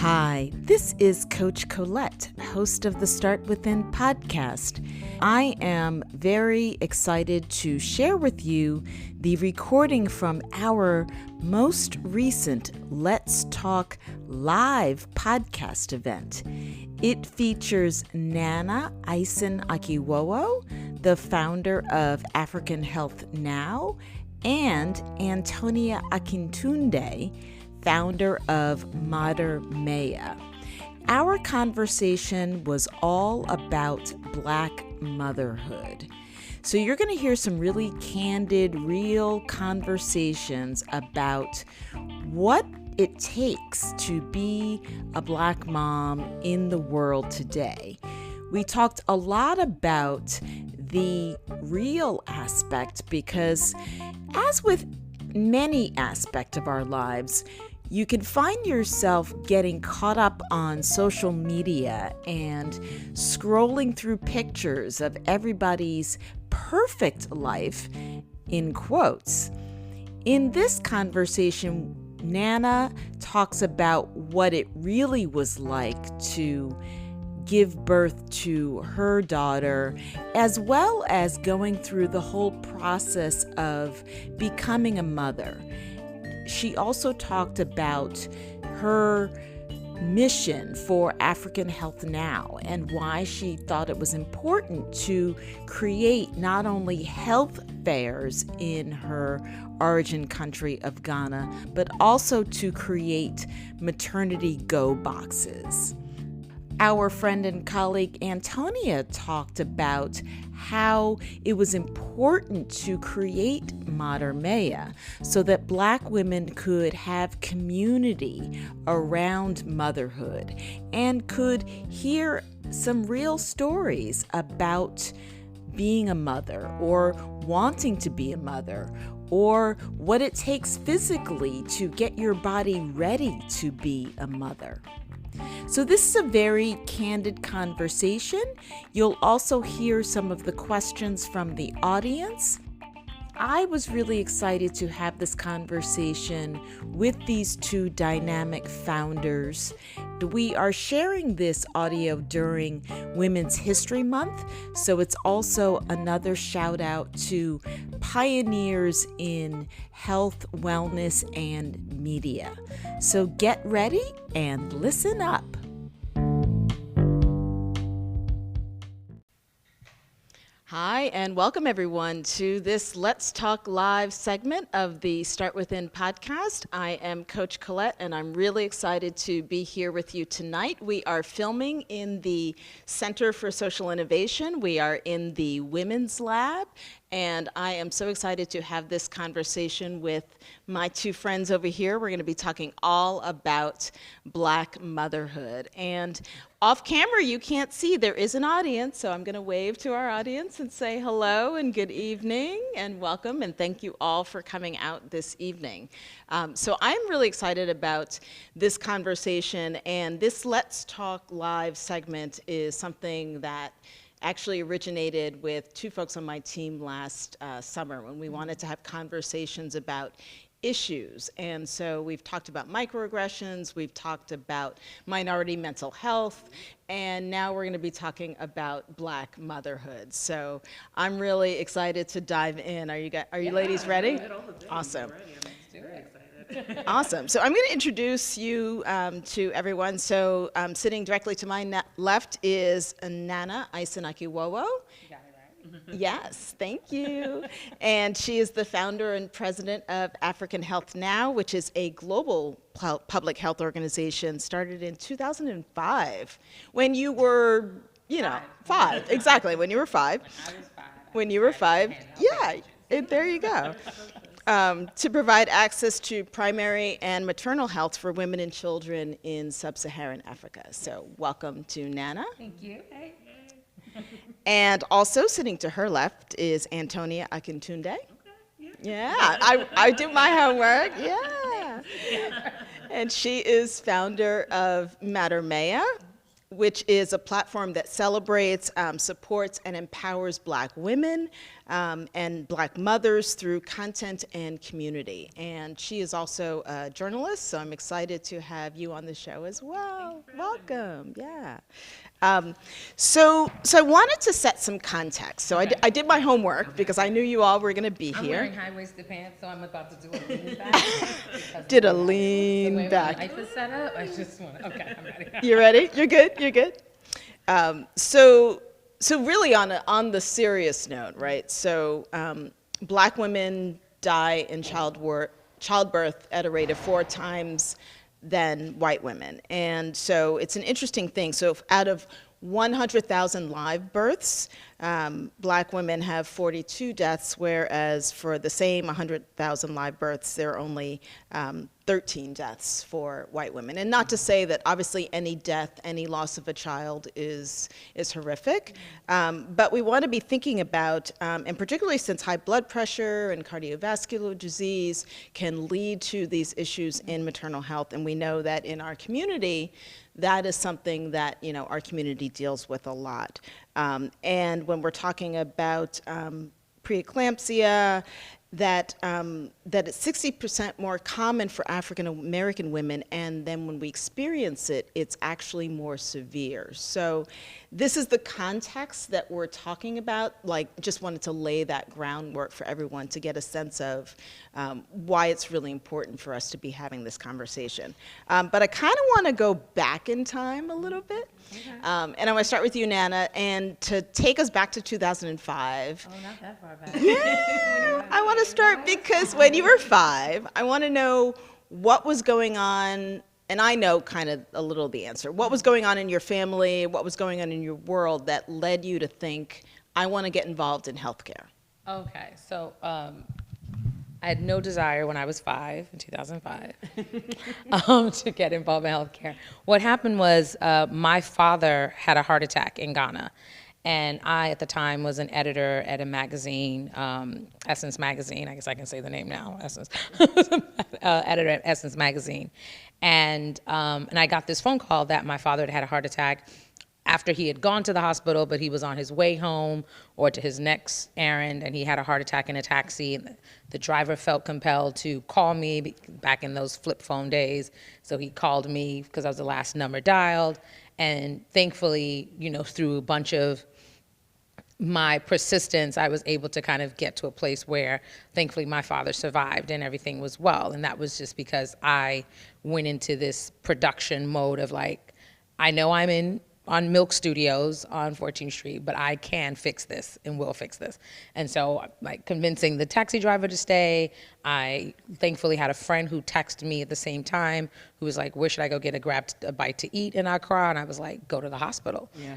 Hi, this is Coach Colette, host of the Start Within podcast. I am very excited to share with you the recording from our most recent Let's Talk Live podcast event. It features Nana Eyeson-Akiwowo, the founder of African Health Now, and Anthonia Akitunde, founder of Motherhood. Our conversation was all about Black motherhood. So you're going to hear some really candid, real conversations about what it takes to be a Black mom in the world today. We talked a lot about the real aspect because, as with many aspects of our lives, you can find yourself getting caught up on social media and scrolling through pictures of everybody's perfect life, in quotes. In this conversation, Nana talks about what it really was like to give birth to her daughter, as well as going through the whole process of becoming a mother. She also talked about her mission for African Health Now and why she thought it was important to create not only health fairs in her origin country of Ghana, but also to create maternity go boxes. Our friend and colleague Anthonia talked about how it was important to create Motherhood so that Black women could have community around motherhood and could hear some real stories about being a mother or wanting to be a mother, or what it takes physically to get your body ready to be a mother. So this is a very candid conversation. You'll also hear some of the questions from the audience. I was really excited to have this conversation with these two dynamic founders. We are sharing this audio during Women's History Month, so it's also another shout out to pioneers in health, wellness, and media. So get ready and listen up. Hi, and welcome everyone to this Let's Talk Live segment of the Start Within podcast. I am Coach Colette, and I'm really excited to be here with you tonight. We are filming in the Center for Social Innovation. We are in the Women's Lab, and I am so excited to have this conversation with my two friends over here. We're going to be talking all about Black motherhood. And off camera, you can't see, there is an audience, so I'm going to wave to our audience and say hello and good evening and welcome, and thank you all for coming out this evening. So I'm really excited about this conversation, and this Let's Talk Live segment is something that actually originated with two folks on my team last summer when we wanted to have conversations about issues. And so we've talked about microaggressions, we've talked about minority mental health, and now we're going to be talking about Black motherhood. So I'm really excited to dive in. Are you ladies ready? Awesome. Awesome. So I'm going to introduce you to everyone. So sitting directly to my left is Nana Eyeson-Akiwowo. Yes, thank you. And she is the founder and president of African Health Now, which is a global public health organization started in 2005 when you were, five. Exactly, when you were five. When you were five. Yeah, there you go. To provide access to primary and maternal health for women and children in sub-Saharan Africa. So welcome to Nana. Thank you. Hey. And also sitting to her left is Anthonia Akitunde. Okay. Yeah, I did my homework. Yeah. And she is founder of Motherhood, which is a platform that celebrates, supports, and empowers Black women and Black mothers through content and community. And she is also a journalist, so I'm excited to have you on the show as well. Welcome, yeah. So I wanted to set some context. So I did my homework because I knew you all were going to be here. I'm wearing high-waisted pants, so I'm about to do a lean back. Did a lean back. The way my life is set up, I just want to, okay, I'm ready. You ready? You're good? You're good? So really on the serious note, right? So Black women die in childbirth at a rate of 4 times than white women. And so it's an interesting thing. So out of 100,000 live births, Black women have 42 deaths, whereas for the same 100,000 live births, there are only 13 deaths for white women. And not to say that obviously any death, any loss of a child is horrific, but we want to be thinking about, and particularly since high blood pressure and cardiovascular disease can lead to these issues in maternal health, and we know that in our community, that is something that our community deals with a lot. And when we're talking about pre-eclampsia, that it's 60% more common for African American women, and then when we experience it, it's actually more severe. So this is the context that we're talking about. Like, just wanted to lay that groundwork for everyone to get a sense of why it's really important for us to be having this conversation. But I kind of want to go back in time a little bit. Okay. And I want to start with you, Nana, and to take us back to 2005. Oh, not that far back. Yeah, I want to start because when you were 5, I want to know what was going on, and I know kind of a little the answer. What was going on in your family, what was going on in your world that led you to think, I want to get involved in healthcare? Okay, so I had no desire when I was 5, in 2005, to get involved in healthcare. What happened was my father had a heart attack in Ghana. And I, at the time, was an editor at a magazine, Essence Magazine. I guess I can say the name now, Essence. Editor at Essence Magazine. And I got this phone call that my father had had a heart attack after he had gone to the hospital, but he was on his way home or to his next errand, and he had a heart attack in a taxi. And the driver felt compelled to call me back in those flip phone days. So he called me because I was the last number dialed. And thankfully, through a bunch of my persistence, I was able to kind of get to a place where thankfully my father survived and everything was well. And that was just because I went into this production mode of like, I know I'm on Milk Studios on 14th Street, but I can fix this and will fix this. And so like convincing the taxi driver to stay, I thankfully had a friend who texted me at the same time who was like, where should I go get a bite to eat in Accra? And I was like, go to the hospital. Yeah.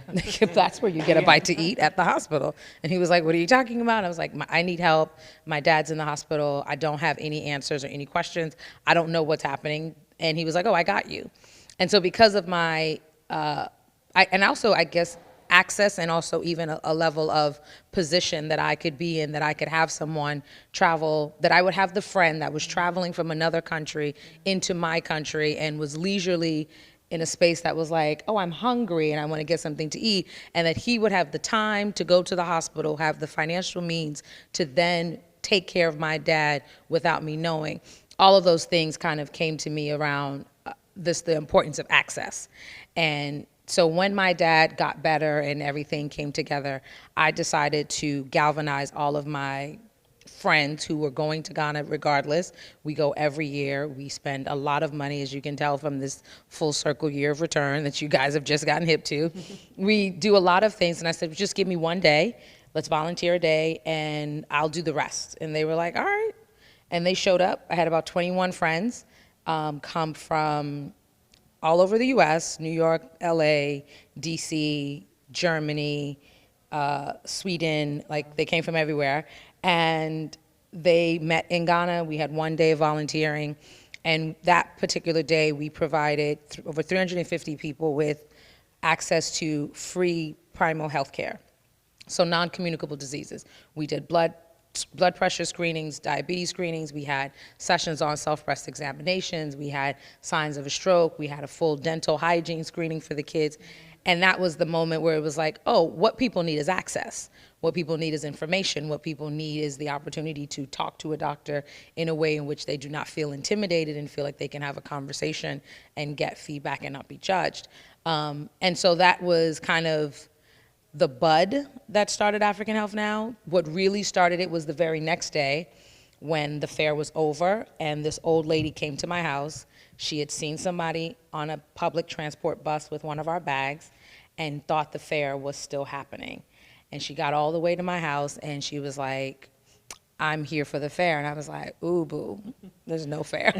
That's where you get a bite to eat, at the hospital. And he was like, what are you talking about? And I was like, I need help. My dad's in the hospital. I don't have any answers or any questions. I don't know what's happening. And he was like, oh, I got you. And so because of my, and also, I guess, access and also even a level of position that I could be in, that I could have someone travel, that I would have the friend that was traveling from another country into my country and was leisurely in a space that was like, oh, I'm hungry and I want to get something to eat, and that he would have the time to go to the hospital, have the financial means to then take care of my dad without me knowing. All of those things kind of came to me around the importance of access. And so when my dad got better and everything came together, I decided to galvanize all of my friends who were going to Ghana regardless. We go every year. We spend a lot of money, as you can tell from this full circle year of return that you guys have just gotten hip to. We do a lot of things, and I said, just give me one day. Let's volunteer a day, and I'll do the rest. And they were like, all right. And they showed up. I had about 21 friends come from all over the US, New York, LA, DC, Germany, Sweden, like they came from everywhere. And they met in Ghana. We had one day of volunteering. And that particular day, we provided over 350 people with access to free primal health care. So non-communicable diseases. We did blood pressure screenings, diabetes screenings. We had sessions on self-breast examinations. We had signs of a stroke. We had a full dental hygiene screening for the kids. And that was the moment where it was like, oh, what people need is access. What people need is information. What people need is the opportunity to talk to a doctor in a way in which they do not feel intimidated and feel like they can have a conversation and get feedback and not be judged. And so that was kind of the bud that started African Health Now. What really started it was the very next day when the fair was over and this old lady came to my house. She had seen somebody on a public transport bus with one of our bags and thought the fair was still happening. And she got all the way to my house and she was like, I'm here for the fair. And I was like, ooh, boo, there's no fair.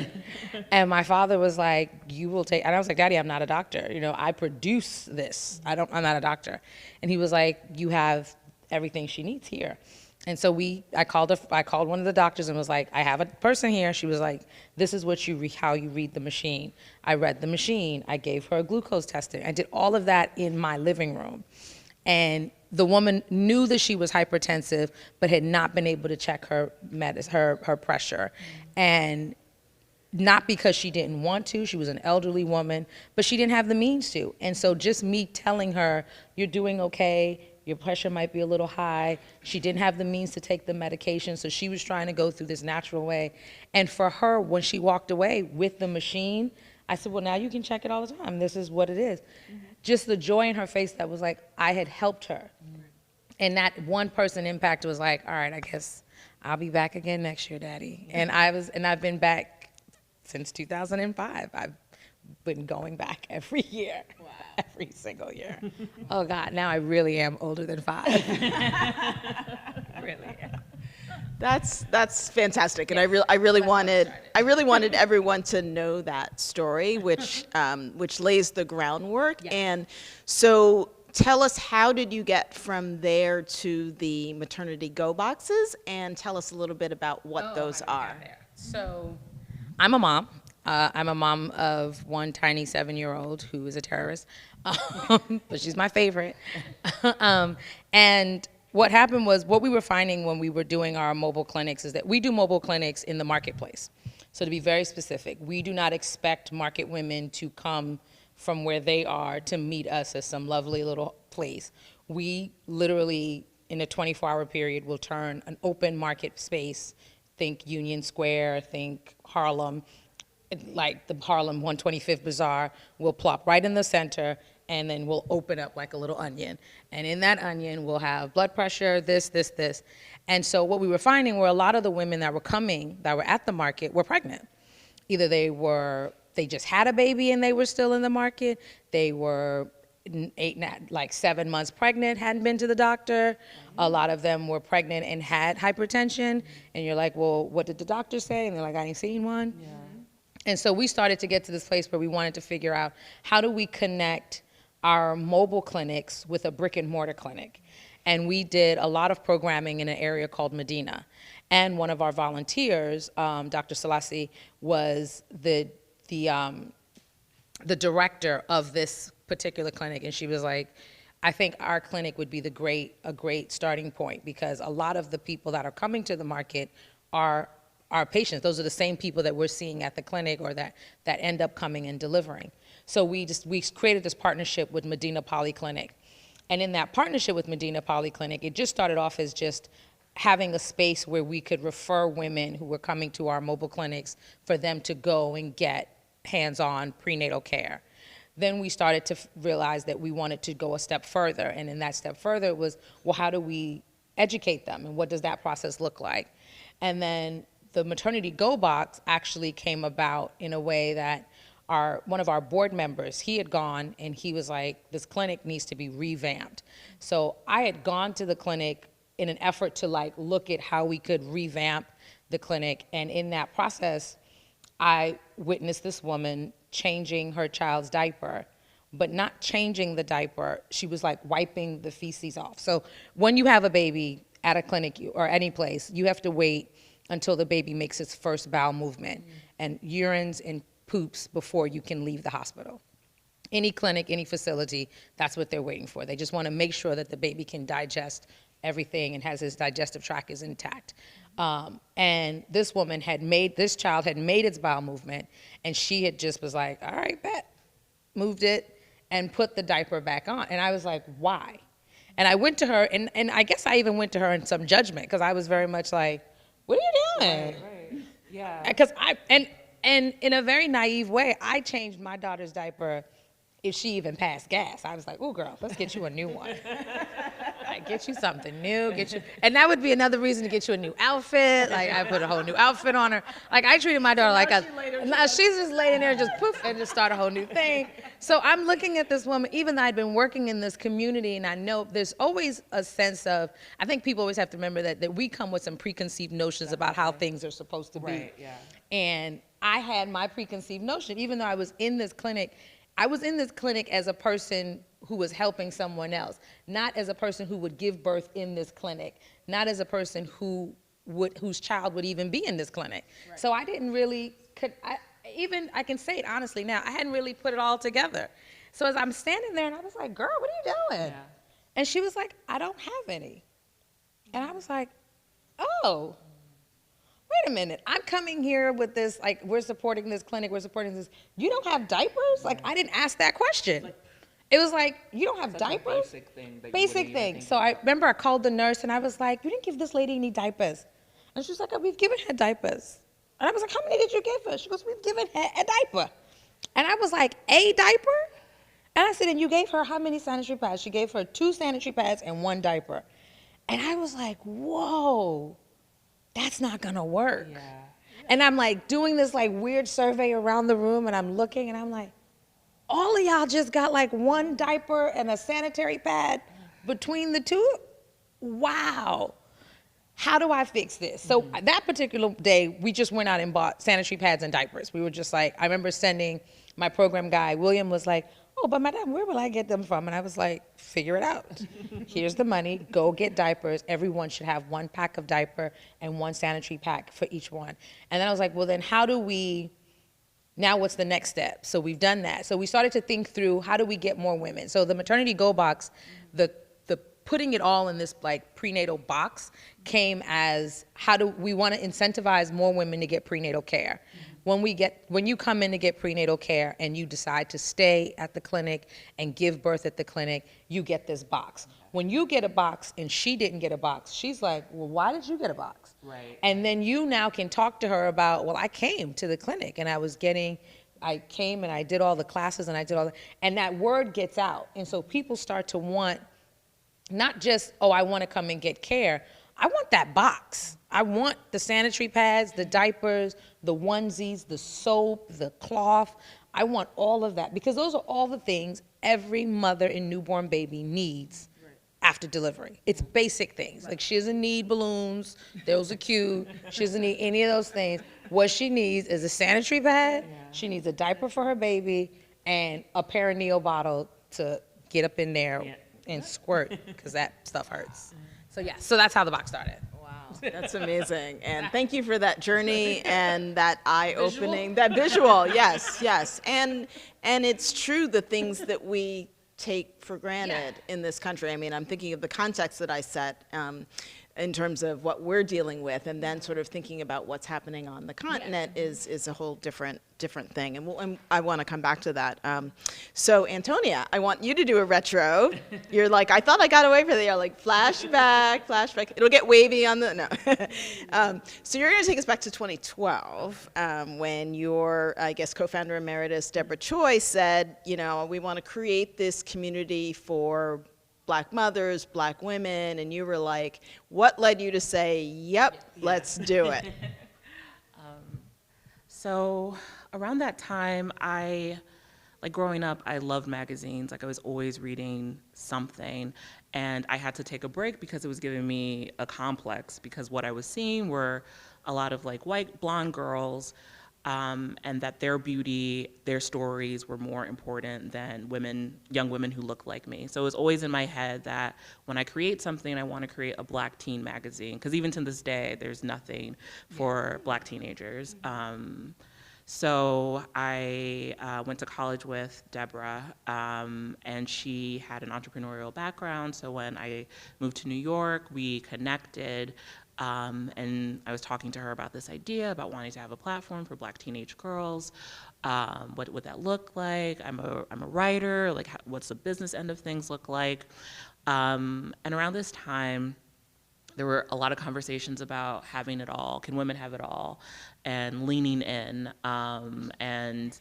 And my father was like, you will take, and I was like, Daddy, I'm not a doctor. You know, I produce this. I'm not a doctor. And he was like, you have everything she needs here. And so I called one of the doctors and was like, I have a person here. She was like, this is how you read the machine. I read the machine. I gave her a glucose testing. I did all of that in my living room. And the woman knew that she was hypertensive, but had not been able to check her pressure. And not because she didn't want to, she was an elderly woman, but she didn't have the means to. And so just me telling her, you're doing okay, your pressure might be a little high. She didn't have the means to take the medication, so she was trying to go through this natural way. And for her, when she walked away with the machine, I said, well, now you can check it all the time. This is what it is. Just the joy in her face that was like, I had helped her. And that one person impact was like, all right, I guess I'll be back again next year, Daddy. And I've been back since 2005. I've been going back every year. Wow. Every single year. Oh God, now I really am older than 5. Really am. That's fantastic, and I really wanted everyone to know that story, which lays the groundwork. Yes. And so, tell us, how did you get from there to the maternity go boxes, and tell us a little bit about what those are. So, I'm a mom. I'm a mom of one tiny 7-year-old who is a terrorist, but she's my favorite. And what happened was, what we were finding when we were doing our mobile clinics is that we do mobile clinics in the marketplace. So to be very specific, we do not expect market women to come from where they are to meet us at some lovely little place. We literally, in a 24-hour period, will turn an open market space, think Union Square, think Harlem, like the Harlem 125th Bazaar, we'll plop right in the center, and then we'll open up like a little onion. And in that onion, we'll have blood pressure, this. And so what we were finding were a lot of the women that were coming, that were at the market, were pregnant. Either they just had a baby and they were still in the market, they were 7 months pregnant, hadn't been to the doctor. A lot of them were pregnant and had hypertension. And you're like, well, what did the doctor say? And they're like, I ain't seen one. Yeah. And so we started to get to this place where we wanted to figure out, how do we connect our mobile clinics with a brick and mortar clinic? And we did a lot of programming in an area called Medina. And one of our volunteers, Dr. Selassie, was the director of this particular clinic. And she was like, I think our clinic would be a great starting point, because a lot of the people that are coming to the market are our patients. Those are the same people that we're seeing at the clinic, or that end up coming and delivering. So we created this partnership with Medina Polyclinic. And in that partnership with Medina Polyclinic, it just started off as just having a space where we could refer women who were coming to our mobile clinics for them to go and get hands-on prenatal care. Then we started to realize that we wanted to go a step further. And in that step further was, well, how do we educate them? And what does that process look like? And then the maternity go box actually came about in a way that one of our board members, he had gone and he was like, this clinic needs to be revamped. So I had gone to the clinic in an effort to look at how we could revamp the clinic. And in that process, I witnessed this woman changing her child's diaper, but not changing the diaper. She was wiping the feces off. So when you have a baby at a clinic or any place, you have to wait until the baby makes its first bowel movement and urines and poops before you can leave the hospital. Any clinic, any facility, that's what they're waiting for. They just want to make sure that the baby can digest everything and has his digestive tract is intact. And this child had made its bowel movement, and she had just was like, all right, bet, moved it. and put the diaper back on. And I was like, why? And I went to her, and I guess I even went to her in some judgment, because I was very much like, what are you doing? Right. Yeah. Because and in a very naive way, I changed my daughter's diaper if she even passed gas. I was like, "Ooh, girl, let's get you a new one. Like, get you something new. And that would be another reason to get you a new outfit. Like, I put a whole new outfit on her. Like, I treated my daughter like she's just laying there, just poof, and just start a whole new thing. So I'm looking at this woman, even though I'd been working in this community, and I know there's always a sense of, I think people always have to remember that we come with some preconceived notions about how things are supposed to be. Right, yeah. And I had my preconceived notion, even though I was in this clinic. I was in this clinic as a person who was helping someone else, not as a person who would give birth in this clinic, not as a person whose child would even be in this clinic. Right. So I didn't really, I can say it honestly now, I hadn't really put it all together. So as I'm standing there, and I was like, girl, what are you doing? Yeah. And she was like, I don't have any. And I was like, oh. Wait a minute, I'm coming here with this, like, we're supporting this clinic, we're supporting this. You don't have diapers? Like, I didn't ask that question. It was like, you don't have diapers? Basic thing. Basic thing. So I remember I called the nurse, and I was like, you didn't give this lady any diapers. And she was like, oh, we've given her diapers. And I was like, how many did you give her? She goes, we've given her a diaper. And I was like, a diaper? And I said, and you gave her how many sanitary pads? She gave her 2 sanitary pads and 1 diaper. And I was like, whoa. That's not gonna work. Yeah. And I'm like doing this like weird survey around the room, and I'm looking, and I'm like, all of y'all just got like 1 diaper and a sanitary pad between the 2? Wow. How do I fix this? So that particular day, we just went out and bought sanitary pads and diapers. We were just like, I remember sending my program guy, William was like, oh, but madam, where will I get them from? And I was like, figure it out. Here's the money, go get diapers. Everyone should have 1 pack of diaper and 1 sanitary pack for each one. And then I was like, well, then how do we, now what's the next step? So we've done that. So we started to think through, how do we get more women? So the Maternity Go Box, the putting it all in this like prenatal box came as, how do we want to incentivize more women to get prenatal care? When you come in to get prenatal care and you decide to stay at the clinic and give birth at the clinic, you get this box. When you get a box and she didn't get a box, she's like, well, why did you get a box? Right. And then you now can talk to her about, well, I came to the clinic and I came and I did all the classes and I did all that, and that word gets out. And so people start to want, not just, oh, I want to come and get care. I want that box. I want the sanitary pads, the diapers, the onesies, the soap, the cloth. I want all of that, because those are all the things every mother and newborn baby needs after delivery. It's basic things. Like, she doesn't need balloons. Those are cute. She doesn't need any of those things. What she needs is a sanitary pad. She needs a diaper for her baby and a perineal bottle to get up in there and squirt, because that stuff hurts. So yeah, so that's how the box started. Wow, that's amazing. And thank you for that journey and that eye-opening, that visual, yes. And it's true, the things that we take for granted in this country. I mean, I'm thinking of the context that I set in terms of what we're dealing with, and then sort of thinking about what's happening on the continent is a whole different thing. And I want to come back to that. So Anthonia, I want you to do a retro. You're like, I thought I got away from it. You're like, flashback. It'll get wavy on the, no. So you're going to take us back to 2012 when your, I guess, co-founder emeritus, Deborah Choi, said, you know, we want to create this community for Black mothers, Black women, and you were like, what led you to say, yep, let's do it? So around that time, like growing up, I loved magazines. Like, I was always reading something, and I had to take a break because it was giving me a complex, because what I was seeing were a lot of like white blonde girls, and that their beauty, their stories were more important than young women who look like me. So it was always in my head that when I create something, I want to create a Black teen magazine, because even to this day, there's nothing for Black teenagers. So I went to college with Deborah, and she had an entrepreneurial background. So when I moved to New York, we connected. And I was talking to her about this idea about wanting to have a platform for Black teenage girls. What would that look like? I'm a writer. Like, what's the business end of things look like? And around this time, there were a lot of conversations about having it all. Can women have it all? And leaning in. And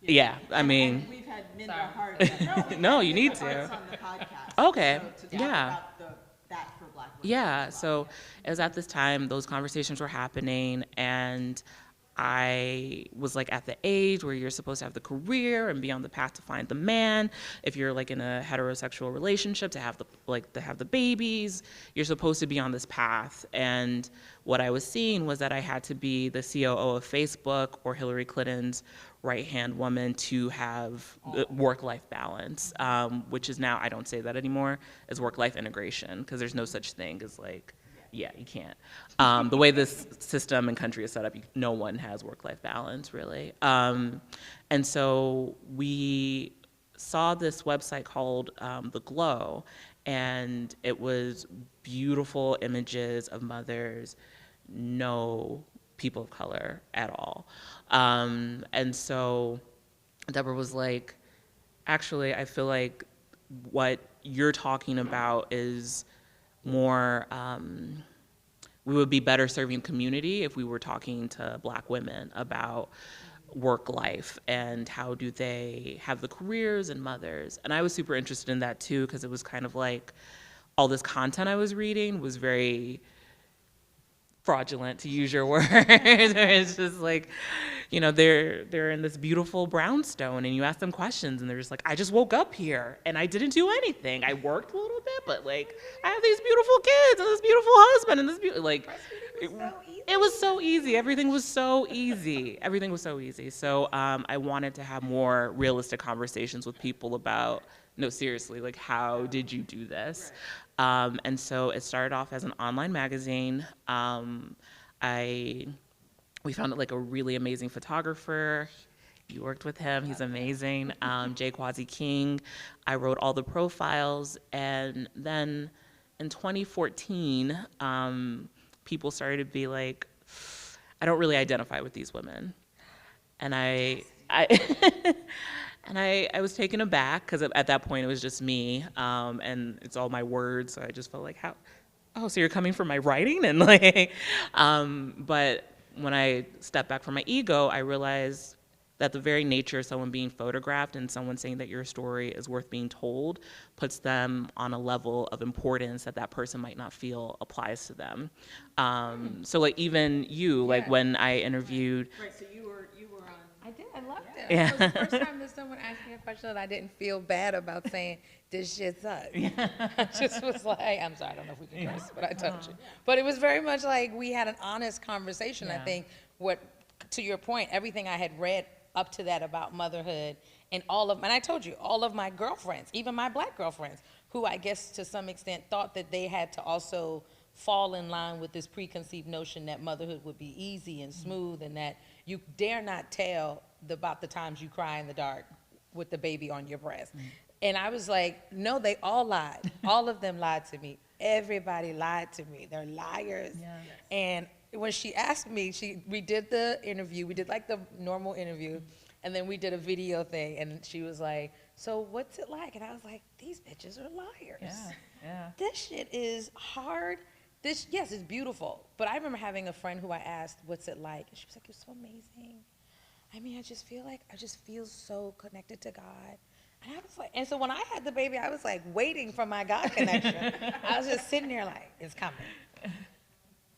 yeah, I mean, And we've had Minda Hart. no, you need to. On the podcast. Okay, So to talk yeah. about that for Black women. Yeah, so it was at this time those conversations were happening, and I was like at the age where you're supposed to have the career and be on the path to find the man. If you're like in a heterosexual relationship, to have the babies, you're supposed to be on this path. And what I was seeing was that I had to be the COO of Facebook or Hillary Clinton's right-hand woman to have work-life balance, which is now, I don't say that anymore, is work-life integration, because there's no such thing as like, yeah, you can't. The way this system and country is set up, no one has work-life balance, really. And so we saw this website called The Glow, and it was beautiful images of mothers, no people of color at all. And so Deborah was like, actually, I feel like what you're talking about is more, we would be better serving community if we were talking to Black women about work life and how do they have the careers and mothers. And I was super interested in that too, because it was kind of like all this content I was reading was very fraudulent, to use your word. It's just like, you know, they're in this beautiful brownstone, and you ask them questions, and they're just like, I just woke up here, and I didn't do anything. I worked a little bit, but like, I have these beautiful kids, and this beautiful husband, and this like, it was so easy. Everything was so easy. Everything was so easy. So I wanted to have more realistic conversations with people about, no, seriously, like, how did you do this? And so it started off as an online magazine. We found like a really amazing photographer. You worked with him, he's amazing. Jay Kwasi King. I wrote all the profiles, and then in 2014, people started to be like, I don't really identify with these women. And I was taken aback, because at that point it was just me, and it's all my words, so I just felt like, so you're coming for my writing? And like, but when I stepped back from my ego, I realized that the very nature of someone being photographed and someone saying that your story is worth being told puts them on a level of importance that person might not feel applies to them. So like even you, like when I interviewed. Right, so you were on. I did. I loved it. Yeah. It was the first time that someone asked me a question that I didn't feel bad about saying, this shit sucks. I just was like, I'm sorry, I don't know if we can curse, but I told you. But it was very much like we had an honest conversation. I think to your point, everything I had read up to that about motherhood and I told you, all of my girlfriends, even my Black girlfriends, who I guess to some extent thought that they had to also fall in line with this preconceived notion that motherhood would be easy and smooth, and that you dare not tell about the times you cry in the dark with the baby on your breast. And I was like, no, they all lied. All of them lied to me. Everybody lied to me. They're liars. Yeah. And when she asked me, we did the interview. We did like the normal interview, and then we did a video thing. And she was like, "So what's it like?" And I was like, "These bitches are liars. Yeah. This shit is hard. Yes, it's beautiful." But I remember having a friend who I asked, "What's it like?" And she was like, "It's so amazing. I mean, I just feel so connected to God." And I was like, and so when I had the baby, I was like waiting for my God connection. I was just sitting there like, it's coming.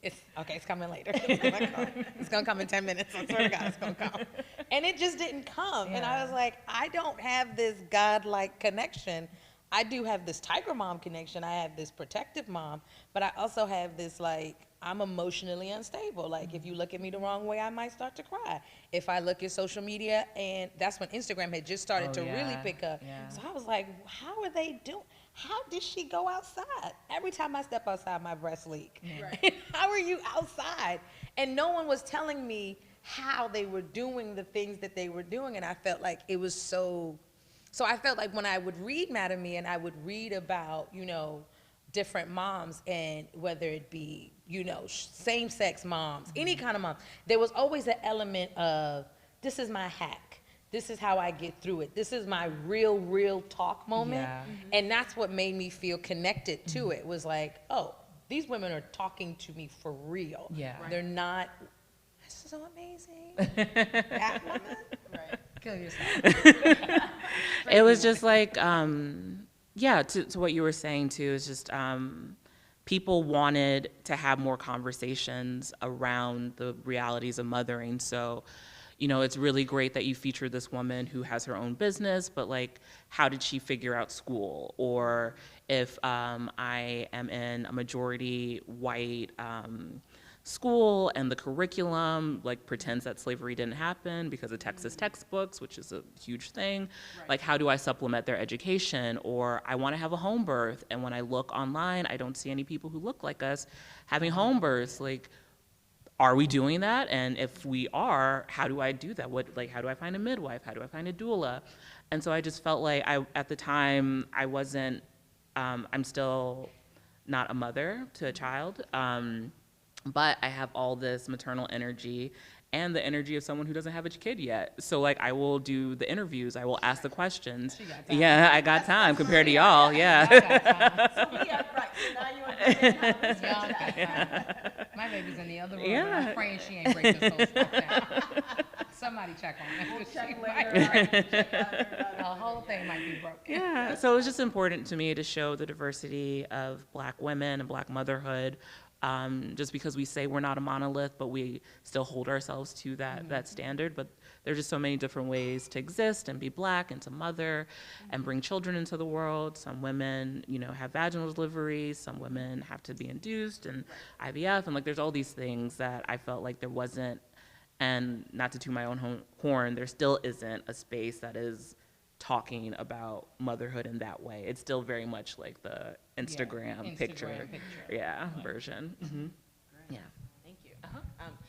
It's coming later. It's gonna come in 10 minutes. I swear to God, it's gonna come. And it just didn't come. Yeah. And I was like, I don't have this God-like connection. I do have this tiger mom connection. I have this protective mom, but I also have this like, I'm emotionally unstable. Like if you look at me the wrong way, I might start to cry. If I look at social media, and that's when Instagram had just started to really pick up. Yeah. So I was like, how are they doing? How did she go outside? Every time I step outside, my breasts leak. Yeah. Right. How are you outside? And no one was telling me how they were doing the things that they were doing, and I felt like it was so I felt like when I would read Madame Me and I would read about, different moms, and whether it be, you know, same-sex moms, any kind of mom, there was always an element of, this is my hack. This is how I get through it. This is my real talk moment. Yeah. And that's what made me feel connected to it, was like, oh, these women are talking to me for real. Yeah. They're not, this is so amazing. That woman? Right. Kill yourself. It was just like, yeah, to what you were saying too, is just people wanted to have more conversations around the realities of mothering. So, you know, it's really great that you feature this woman who has her own business, but like, how did she figure out school? Or if I am in a majority white school and the curriculum like pretends that slavery didn't happen because of Texas textbooks, which is a huge thing. Right. Like, how do I supplement their education? Or I want to have a home birth, and when I look online, I don't see any people who look like us having home births. Like, are we doing that? And if we are, how do I do that? How do I find a midwife? How do I find a doula? And so I just felt like at the time, I wasn't, I'm still not a mother to a child. But I have all this maternal energy and the energy of someone who doesn't have a kid yet. So like, I will do the interviews, I will ask the questions. Yeah, I got time compared to y'all, yeah. My baby's in the other room, and I'm praying she ain't break this whole stuff down. Somebody check on that. We'll check later. The whole thing might be broken. Yeah, so it was just important to me to show the diversity of Black women and Black motherhood. Just because we say we're not a monolith, but we still hold ourselves to that standard. But there's just so many different ways to exist and be Black and to mother and bring children into the world. Some women, you know, have vaginal deliveries. Some women have to be induced and IVF. And like, there's all these things that I felt like there wasn't, and not to toot my own horn, there still isn't a space that is talking about motherhood in that way. It's still very much like the Instagram picture. Yeah, version. Mm-hmm. Yeah. Thank you.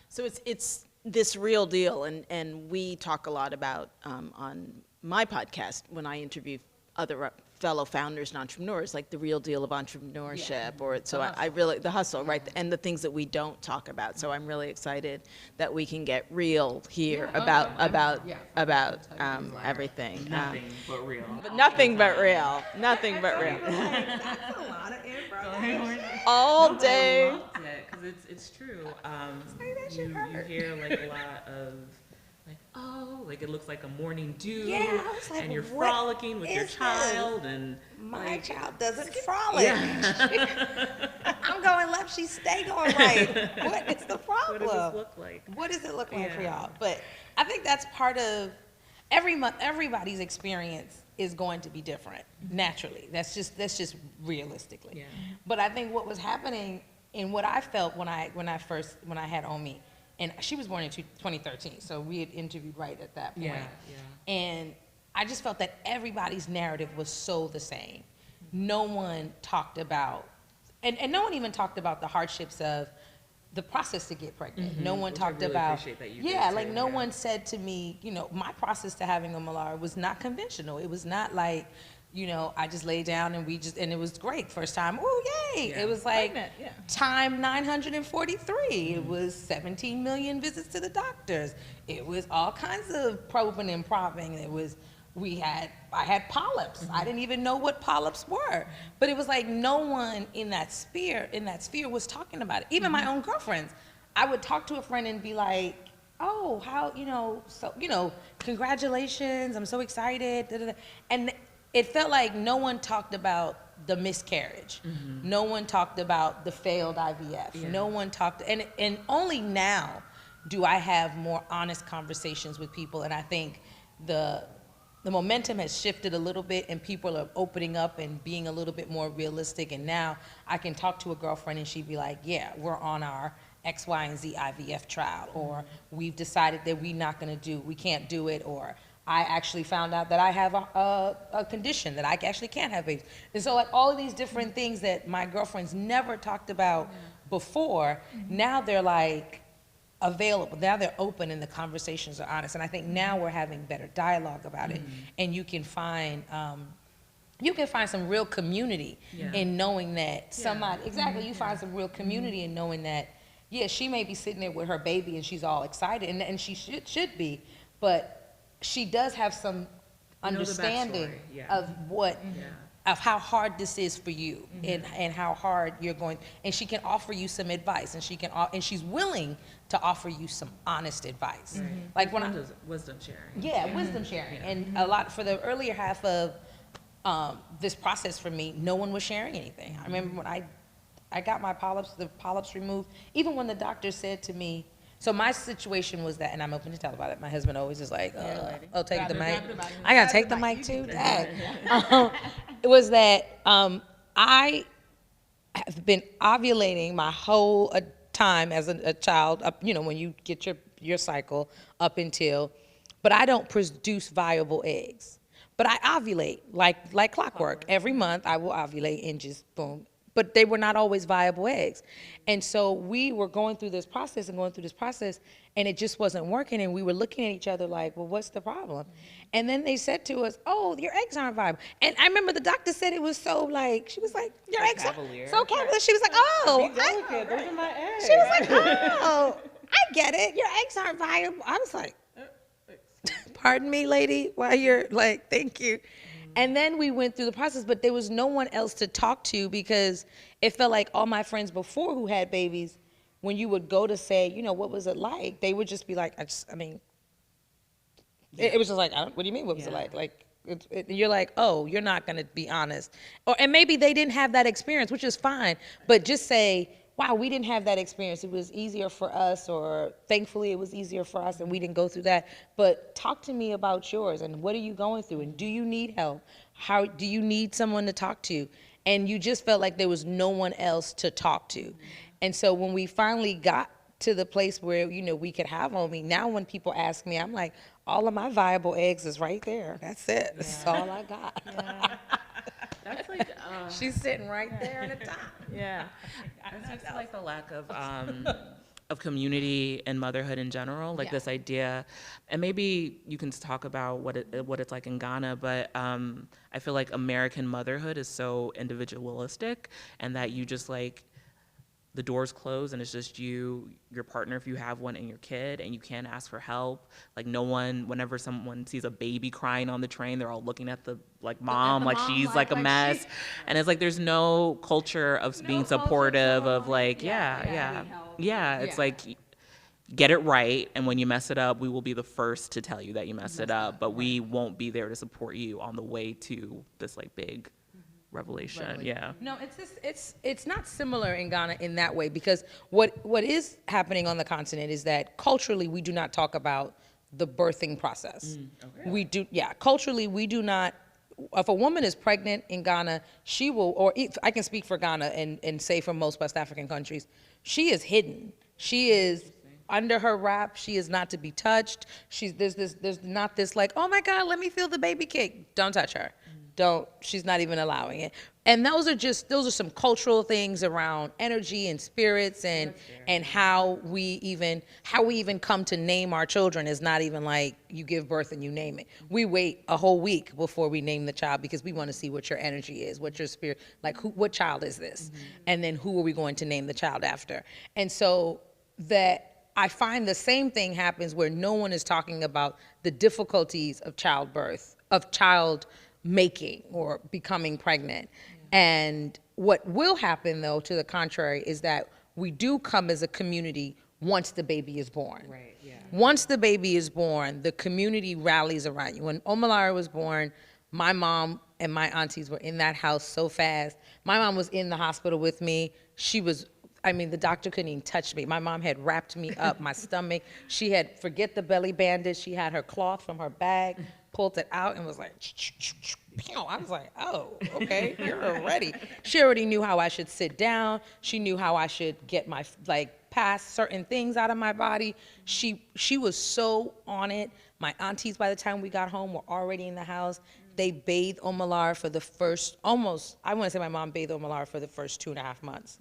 So it's this real deal, and we talk a lot about on my podcast when I interview other fellow founders and entrepreneurs, like the real deal of entrepreneurship, or so I really, the hustle, right, and the things that we don't talk about. So I'm really excited that we can get real here about everything. Nothing but real. But nothing but real. Nothing but real. That's a lot of info. All day. Because it's true. You hear like a lot of like, oh, like it looks like a morning dew, like, and you're frolicking with your child, and my child doesn't frolic. I'm going left, she stay going right. What is the problem? What does it look like? What does it look like for y'all? But I think that's part of everybody's experience is going to be different naturally. That's just realistically. Yeah. But I think what was happening and what I felt when I had Omi, and she was born in 2013, so we had interviewed right at that point. Yeah. And I just felt that everybody's narrative was so the same. No one talked about, and no one even talked about the hardships of the process to get pregnant. No one talked about, no one said to me, you know, my process to having a Malar was not conventional. It was not like, you know, I just lay down and and it was great. First time, oh, yay. It was like time 943. It was 17 million visits to the doctors. It was all kinds of probing and prodding. I had polyps. I didn't even know what polyps were. But it was like no one in that sphere was talking about it. Even my own girlfriends. I would talk to a friend and be like, oh, how, congratulations, I'm so excited. Da, da, da. And it felt like no one talked about the miscarriage. No one talked about the failed IVF. No one talked, and only now do I have more honest conversations with people, and I think the momentum has shifted a little bit, and people are opening up and being a little bit more realistic, and now I can talk to a girlfriend and she'd be like, yeah, we're on our X, Y, and Z IVF trial, or we've decided that we can't do it, or I actually found out that I have a condition that I actually can't have babies. And so like all of these different things that my girlfriends never talked about before, now they're like available. Now they're open and the conversations are honest. And I think now we're having better dialogue about it. And you can find you can find some real community in knowing that somebody, you find some real community in knowing that, yeah, she may be sitting there with her baby and she's all excited, and she should be, but she does have some understanding of what, of how hard this is for you, and how hard you're going, and she can offer you some advice, and she's willing to offer you some honest advice. Like when wisdom sharing. Wisdom sharing, and a lot for the earlier half of this process for me, no one was sharing anything. I remember when I got my the polyps removed, even when the doctor said to me, so my situation was that, and I'm open to tell about it. My husband always is like, "Oh, take the mic." I gotta take the mic too. It was that I have been ovulating my whole time as a child, up, when you get your cycle up until, but I don't produce viable eggs. But I ovulate like clockwork. Every month I will ovulate and just boom. But they were not always viable eggs. And so we were going through this process, and it just wasn't working. And we were looking at each other like, well, what's the problem? And then they said to us, oh, your eggs aren't viable. And I remember the doctor said it was so she was like, your eggs are so cavalier. She was like, oh. Those are my eggs. She was like, oh, I get it. Your eggs aren't viable. I was like, pardon me, lady, while you're like, thank you. And then we went through the process, but there was no one else to talk to, because it felt like all my friends before who had babies, when you would go to say, what was it like? They would just be like, it was just like, what do you mean, what was it like? Like, you're like, oh, you're not gonna be honest. And maybe they didn't have that experience, which is fine, but just say, wow, we didn't have that experience. It was easier for us, or thankfully it was easier for us and we didn't go through that. But talk to me about yours, and what are you going through, and do you need help? How do you need someone to talk to? And you just felt like there was no one else to talk to. And so when we finally got to the place where, we could have Omi, now when people ask me, I'm like, all of my viable eggs is right there. That's it. That's all I got. That's like she's sitting right there at the top. That's like the lack of community and motherhood in general, like this idea, and maybe you can talk about what it's like in Ghana, but I feel like American motherhood is so individualistic, and that you just the doors close and it's just you, your partner, if you have one, and your kid, and you can't ask for help. Like no one, whenever someone sees a baby crying on the train, they're all looking at the mom, like she's like a mess. And it's like, there's no culture of being supportive of it's like, get it right, and when you mess it up, we will be the first to tell you that you messed it up, but we won't be there to support you on the way to this big revelation. No, it's not similar in Ghana in that way, because what is happening on the continent is that culturally we do not talk about the birthing process. We do, culturally we do not. If a woman is pregnant in Ghana, she will, or if, I can speak for Ghana and say for most West African countries, she is hidden. She is under her wrap. She is not to be touched. There's not this oh my God, let me feel the baby kick. Don't touch her. She's not even allowing it. And those are some cultural things around energy and spirits, and how we even come to name our children is not even like you give birth and you name it. We wait a whole week before we name the child, because we want to see what your energy is, what your spirit, what child is this? And then who are we going to name the child after? And so that I find the same thing happens where no one is talking about the difficulties of childbirth, of child making or becoming pregnant. And what will happen, though, to the contrary, is that we do come as a community once the baby is born. Once the baby is born, the community rallies around you. When Omalara was born, my mom and my aunties were in that house so fast. My mom was in the hospital with me. The doctor couldn't even touch me. My mom had wrapped me up, my stomach. She had, forget the belly bandage, she had her cloth from her bag, pulled it out, and was like, I was like, oh, okay, you're ready. She already knew how I should sit down. She knew how I should get my, pass certain things out of my body. She was so on it. My aunties, by the time we got home, were already in the house. They bathed Omalar for the first, I want to say my mom bathed Omalar for the first 2.5 months.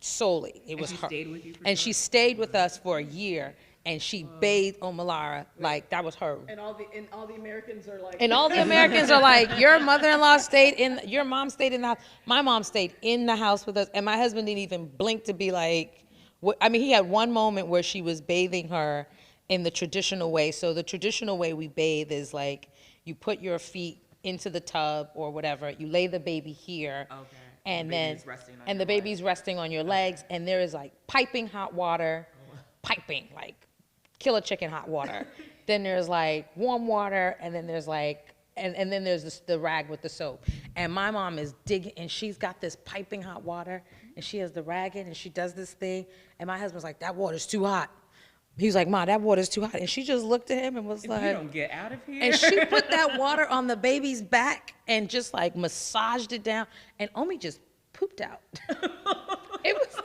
Solely. It was her. She stayed with you for sure? She stayed with us for a year. and she bathed Omalara like that was her. And all the Americans are like. And all the Americans are like, your mother-in-law stayed in, your mom stayed in the house. My mom stayed in the house with us, and my husband didn't even blink to be like, what, I mean, he had one moment where she was bathing her in the traditional way. So the traditional way we bathe is like, you put your feet into the tub or whatever, you lay the baby here. Okay. And The then, baby's resting on and your the baby's resting on your legs, and there is like piping hot water, piping, like killer chicken hot water. Then there's like warm water, and then there's like, and then there's this, the rag with the soap. And my mom is digging, and she's got this piping hot water, and she has the rag in, and she does this thing, and my husband's like, that water's too hot. He was like, Ma, that water's too hot. And she just looked at him and was like, you don't get out of here. and she put that water on the baby's back and just like massaged it down, and Omi just pooped out. It was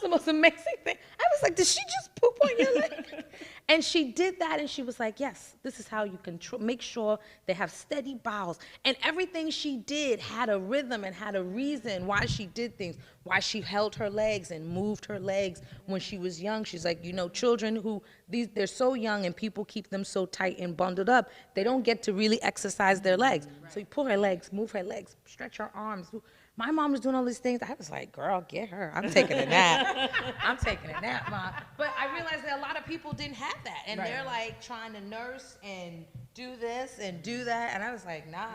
the most amazing thing. I was like, did she just poop on your leg? And she did that, and she was like, yes, this is how you control, make sure they have steady bowels. And everything she did had a rhythm and had a reason why she did things, why she held her legs and moved her legs when she was young. She's like, you know, children who, they're so young and people keep them so tight and bundled up, they don't get to really exercise their legs. So you pull her legs, move her legs, stretch her arms. My mom was doing all these things. I was like, girl, get her. I'm taking a nap. I'm taking a nap, Mom. But I realized that a lot of people didn't have that. And they're like trying to nurse and do this and do that. And I was like, nah,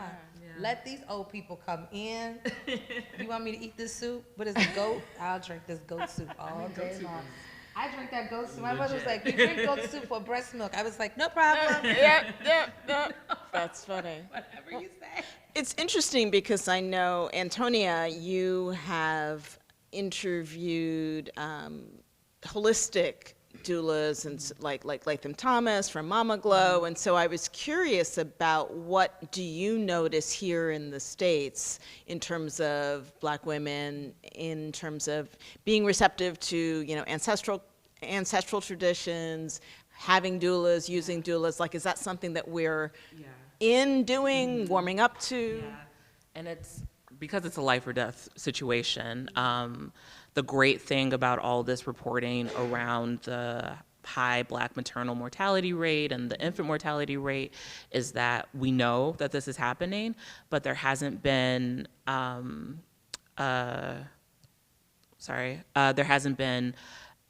let these old people come in. You want me to eat this soup? What is it, goat? I'll drink this goat soup all day long. I drink that goat soup. My mother was like, you drink goat soup for breast milk. I was like, no problem. Yep. That's funny. Whatever you say. It's interesting because I know, Anthonia, you have interviewed holistic doulas and like Latham Thomas from Mama Glow, and so I was curious about what do you notice here in the States in terms of Black women, in terms of being receptive to, you know, ancestral traditions, having doulas, using doulas. Like, is that something that we're doing, warming up to? Yeah. And it's because it's a life or death situation. The great thing about all this reporting around the high Black maternal mortality rate and the infant mortality rate is that we know that this is happening, but there hasn't been there hasn't been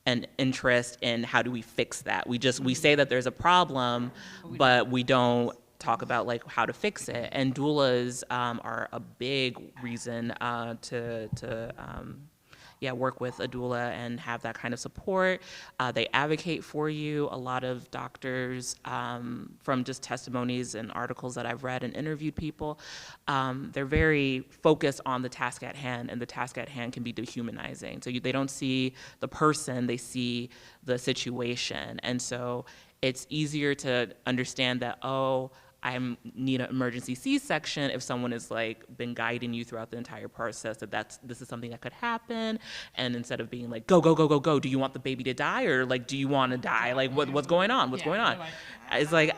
an interest in how do we fix that. We say that there's a problem, but we don't talk about like how to fix it. And doulas are a big reason to work with a doula and have that kind of support. They advocate for you. A lot of doctors, from just testimonies and articles that I've read and interviewed people, they're very focused on the task at hand, and the task at hand can be dehumanizing. So they don't see the person, they see the situation. And so it's easier to understand that, oh, I need an emergency C-section if someone has like been guiding you throughout the entire process that this is something that could happen, and instead of being like go, do you want the baby to die, or like do you want to die, like what's going on, it's like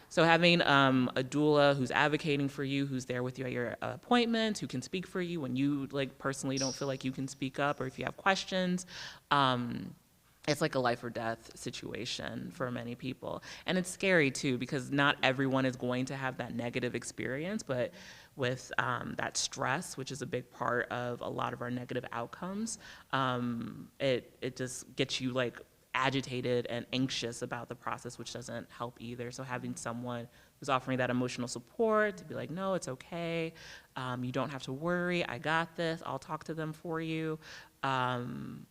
so having a doula who's advocating for you, who's there with you at your appointments, who can speak for you when you like personally don't feel like you can speak up, or if you have questions, it's like a life or death situation for many people. And it's scary too, because not everyone is going to have that negative experience, but with that stress, which is a big part of a lot of our negative outcomes, it just gets you like agitated and anxious about the process, which doesn't help either. So having someone who's offering that emotional support to be like, no, it's okay, you don't have to worry, I got this, I'll talk to them for you.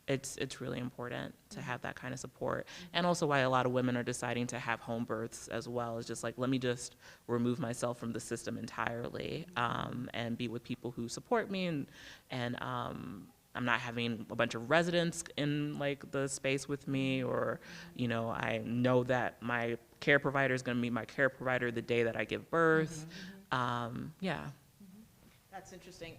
It's really important to have that kind of support. And also why a lot of women are deciding to have home births as well, is just like, let me just remove myself from the system entirely, and be with people who support me, and I'm not having a bunch of residents in like the space with me, or, you know, I know that my care provider is going to be my care provider the day that I give birth. That's interesting.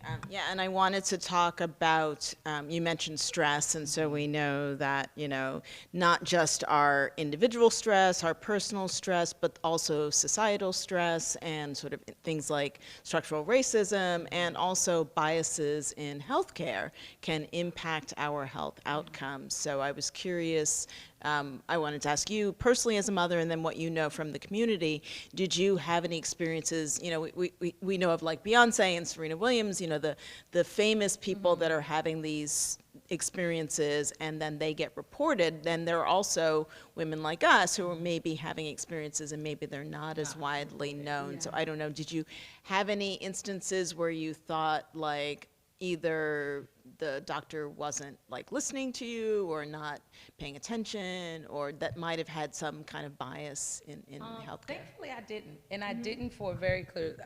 And I wanted to talk about, you mentioned stress, and so we know that, you know, not just our individual stress, our personal stress, but also societal stress and sort of things like structural racism and also biases in healthcare can impact our health outcomes. So I was curious, I wanted to ask you personally as a mother, and then what you know from the community. Did you have any experiences? You know, we know of like Beyonce and Serena Williams. You know, the famous people that are having these experiences, and then they get reported. Then there are also women like us who are maybe having experiences, and maybe they're not as widely known. So I don't know. Did you have any instances where you thought like either the doctor wasn't like listening to you or not paying attention, or that might have had some kind of bias in healthcare? Thankfully, I didn't, and I didn't for a very clear.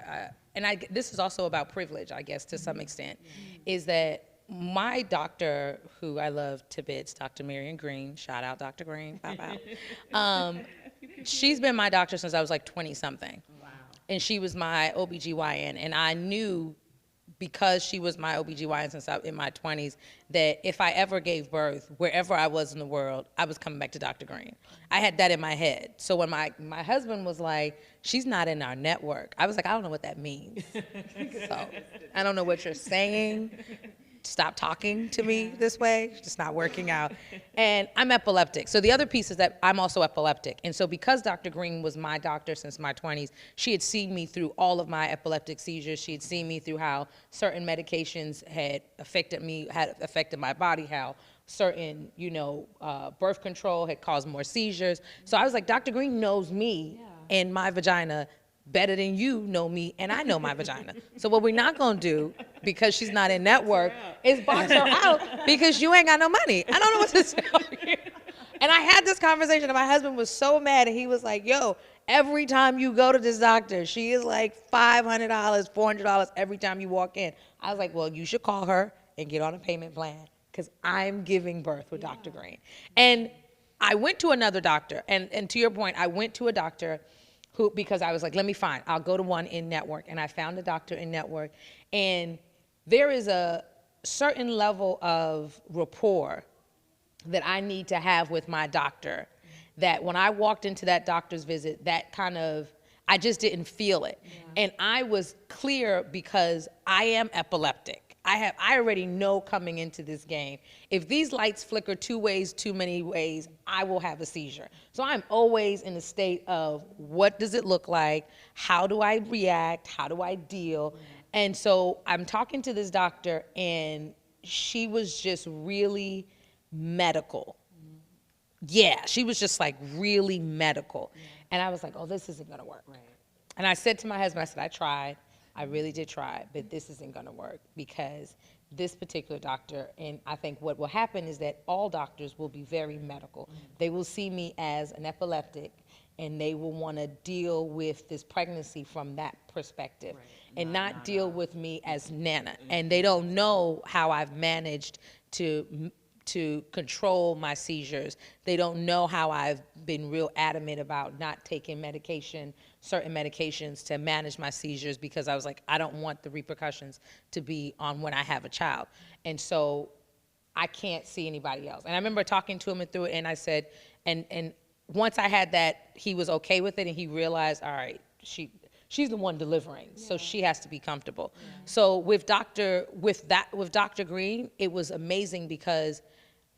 This is also about privilege, I guess, to some extent, is that my doctor, who I love to bits, Dr. Marion Green, shout out Dr. Green, pop out. She's been my doctor since I was like 20 something. Wow. And she was my OBGYN, and I knew, because she was my OBGYN since I was in my 20s, that if I ever gave birth, wherever I was in the world, I was coming back to Dr. Green. I had that in my head. So when my husband was like, she's not in our network, I was like, I don't know what that means. So I don't know what you're saying. Stop talking to me this way. It's just not working out. And I'm epileptic. So the other piece is that I'm also epileptic. And so because Dr. Green was my doctor since my 20s, she had seen me through all of my epileptic seizures. She had seen me through how certain medications had affected my body, how certain, birth control had caused more seizures. So I was like, Dr. Green knows me and my vagina better than you know me, and I know my vagina. So what we're not gonna do, because she's not in network, is box her out because you ain't got no money. I don't know what to tell you. And I had this conversation, and my husband was so mad, and he was like, yo, every time you go to this doctor, she is like $500, $400 every time you walk in. I was like, well, you should call her and get on a payment plan, because I'm giving birth with Dr. Green. And I went to another doctor, and to your point, I went to a doctor because I was like, I'll go to one in network. And I found a doctor in network. And there is a certain level of rapport that I need to have with my doctor, that when I walked into that doctor's visit, I just didn't feel it. Yeah. And I was clear, because I am epileptic. I already know coming into this game, if these lights flicker too many ways, I will have a seizure. So I'm always in a state of, what does it look like? How do I react? How do I deal? And so I'm talking to this doctor, and she was just really medical. Yeah, she was just like really medical. And I was like, oh, this isn't gonna work. Right. And I said to my husband, I tried. I really did try, but this isn't gonna work, because this particular doctor, and I think what will happen is that all doctors will be very medical. They will see me as an epileptic, and they will wanna deal with this pregnancy from that perspective, and not deal with me as Nana. And they don't know how I've managed to control my seizures. They don't know how I've been real adamant about not taking certain medications to manage my seizures, because I was like, I don't want the repercussions to be on when I have a child. And so I can't see anybody else. And I remember talking to him and through it, and I said, and once I had that, he was okay with it, and he realized, all right, she's the one delivering, so she has to be comfortable. So with Dr. Green, it was amazing, because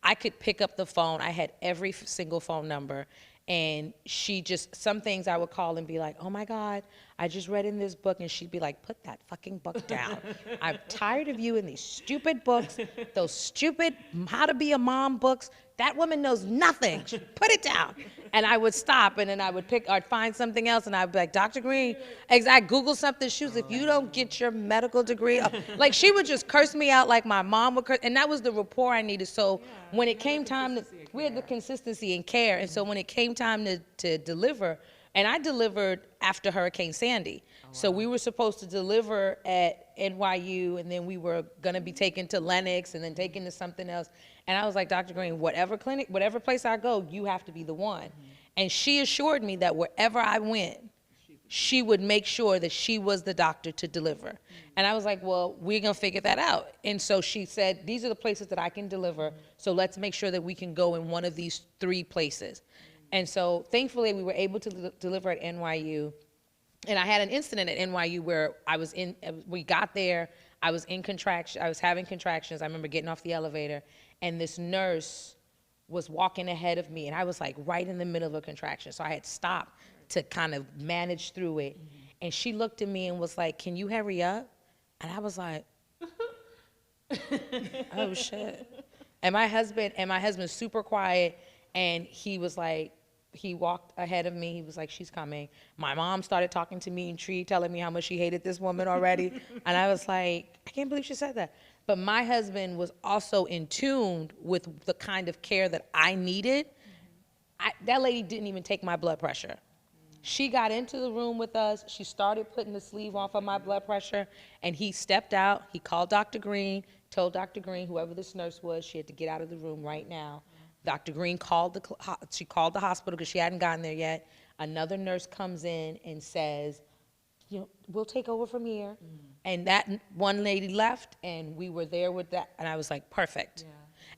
I could pick up the phone. I had every single phone number, and some things I would call and be like, oh my God, I just read in this book, and she'd be like, put that fucking book down. I'm tired of you and these stupid books, those stupid how to be a mom books. That woman knows nothing. Put it down. And I would stop, and then I'd find something else, and I'd be like, Dr. Green, I Google something, she was, if you don't get your medical degree, like she would just curse me out like my mom would curse, and that was the rapport I needed. So when it came time we had the consistency and care, and so when it came time to deliver, and I delivered after Hurricane Sandy. So we were supposed to deliver at NYU, and then we were gonna be taken to Lenox, and then taken to something else. And I was like, Dr. Green, whatever clinic, whatever place I go, you have to be the one. And she assured me that wherever I went, she would make sure that she was the doctor to deliver. And I was like, well, we're gonna figure that out. And so she said, these are the places that I can deliver, so let's make sure that we can go in one of these 3 places. And so thankfully we were able to deliver at NYU. And I had an incident at NYU where we got there, I was having contractions. I remember getting off the elevator, and this nurse was walking ahead of me, and I was like right in the middle of a contraction. So I had stopped to kind of manage through it. And she looked at me and was like, "Can you hurry up?" And I was like, "Oh shit." And my husband's super quiet, and he was like, he walked ahead of me. He was like, "She's coming." My mom started talking to me in tree, telling me how much she hated this woman already. And I was like, I can't believe she said that. But my husband was also in tune with the kind of care that I needed. That lady didn't even take my blood pressure. She got into the room with us. She started putting the sleeve off of my blood pressure, and he stepped out. He called Dr. Green, told Dr. Green, whoever this nurse was, she had to get out of the room right now. Dr. Green called she called the hospital because she hadn't gotten there yet. Another nurse comes in and says, "We'll take over from here." And that one lady left, and we were there with that, and I was like, perfect. Yeah.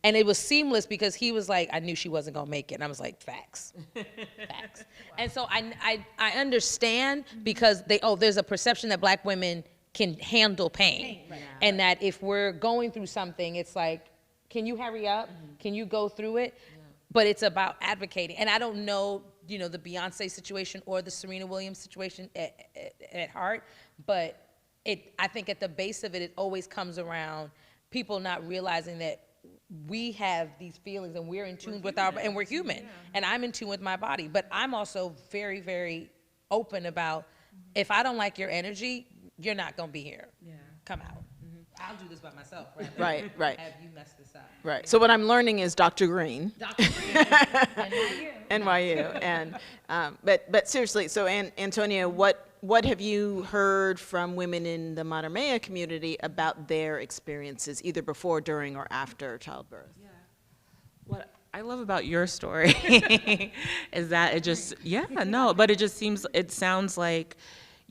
And it was seamless because he was like, I knew she wasn't gonna make it, and I was like, facts, facts. Wow. And so I understand because there's a perception that Black women can handle pain, right. And that if we're going through something, it's like, can you hurry up? Can you go through it? Yeah. But it's about advocating, and I don't know, the Beyonce situation or the Serena Williams situation at heart, but I think at the base of it, it always comes around people not realizing that we have these feelings and we're in tune with and we're human. Yeah. And I'm in tune with my body, but I'm also very, very open about if I don't like your energy, you're not gonna be here. Yeah. Come out. I'll do this by myself. Right. Have you mess this up? Right. So what I'm learning is Dr. Green. Dr. Green, NYU. NYU. And but seriously, so Anthonia, what have you heard from women in the Mater community about their experiences, either before, during, or after childbirth? Yeah. What I love about your story is that it sounds like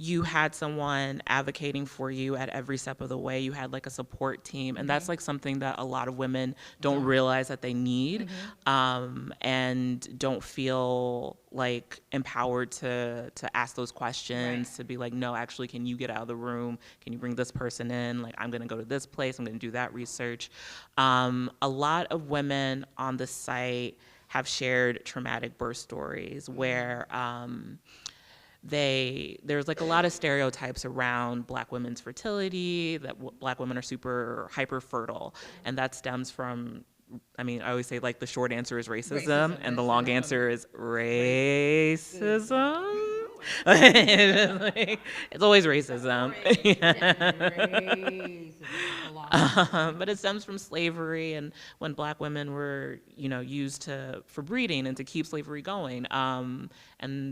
you had someone advocating for you at every step of the way. You had like a support team, and that's like something that a lot of women don't realize that they need, and don't feel like empowered to ask those questions, to be like, no, actually, can you get out of the room? Can you bring this person in? Like, I'm gonna go to this place, I'm gonna do that research. A lot of women on the site have shared traumatic birth stories where there's like a lot of stereotypes around Black women's fertility, that Black women are super hyper fertile, and that stems from, I always say like the short answer is racism. And the long answer is racism. It's always racism. But it stems from slavery, and when Black women were, used for breeding and to keep slavery going, and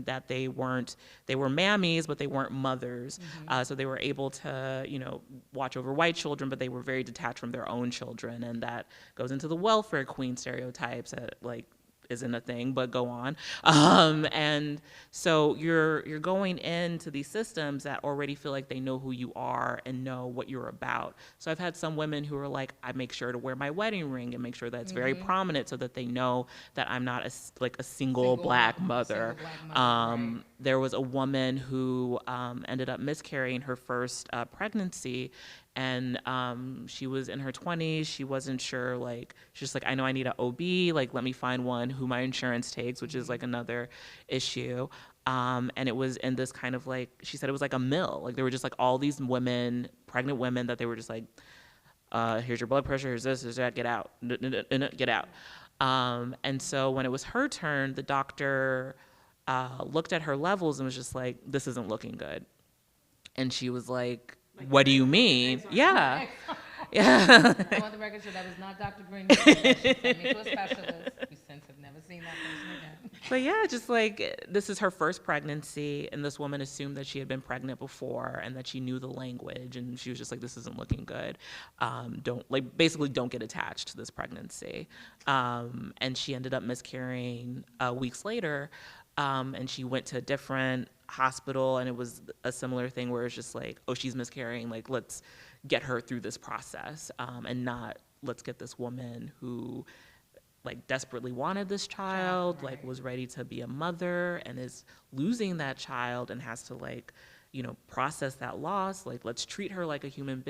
that they were mammies, but they weren't mothers. So they were able to, watch over white children, but they were very detached from their own children, and that goes into the welfare queen stereotypes that isn't a thing, but go on. And so you're going into these systems that already feel like they know who you are and know what you're about. So I've had some women who are like, I make sure to wear my wedding ring and make sure that it's very prominent so that they know that I'm not a single Black mother. Right. There was a woman who ended up miscarrying her first pregnancy, and she was in her 20s. She wasn't sure, she's just like, I know I need an OB, let me find one who my insurance takes, which is another issue. And it was in this kind of she said it was like a mill. There were just all these women, pregnant women, that they were just here's your blood pressure, here's this, here's that, get out, get out. And so when it was her turn, the doctor looked at her levels and was just like, this isn't looking good. And she was like, what do you mean? Yeah. Yeah. I want the record so that was not Dr. Green. She sent me to a specialist. We since have never seen that person again. But yeah, just this is her first pregnancy, and this woman assumed that she had been pregnant before and that she knew the language, and she was just like, this isn't looking good. Basically don't get attached to this pregnancy. And she ended up miscarrying weeks later, and she went to a different hospital, and it was a similar thing where it's just oh, she's miscarrying, let's get her through this process, and not let's get this woman who desperately wanted this child, was ready to be a mother, and is losing that child and has to process that loss. Like, let's treat her like a human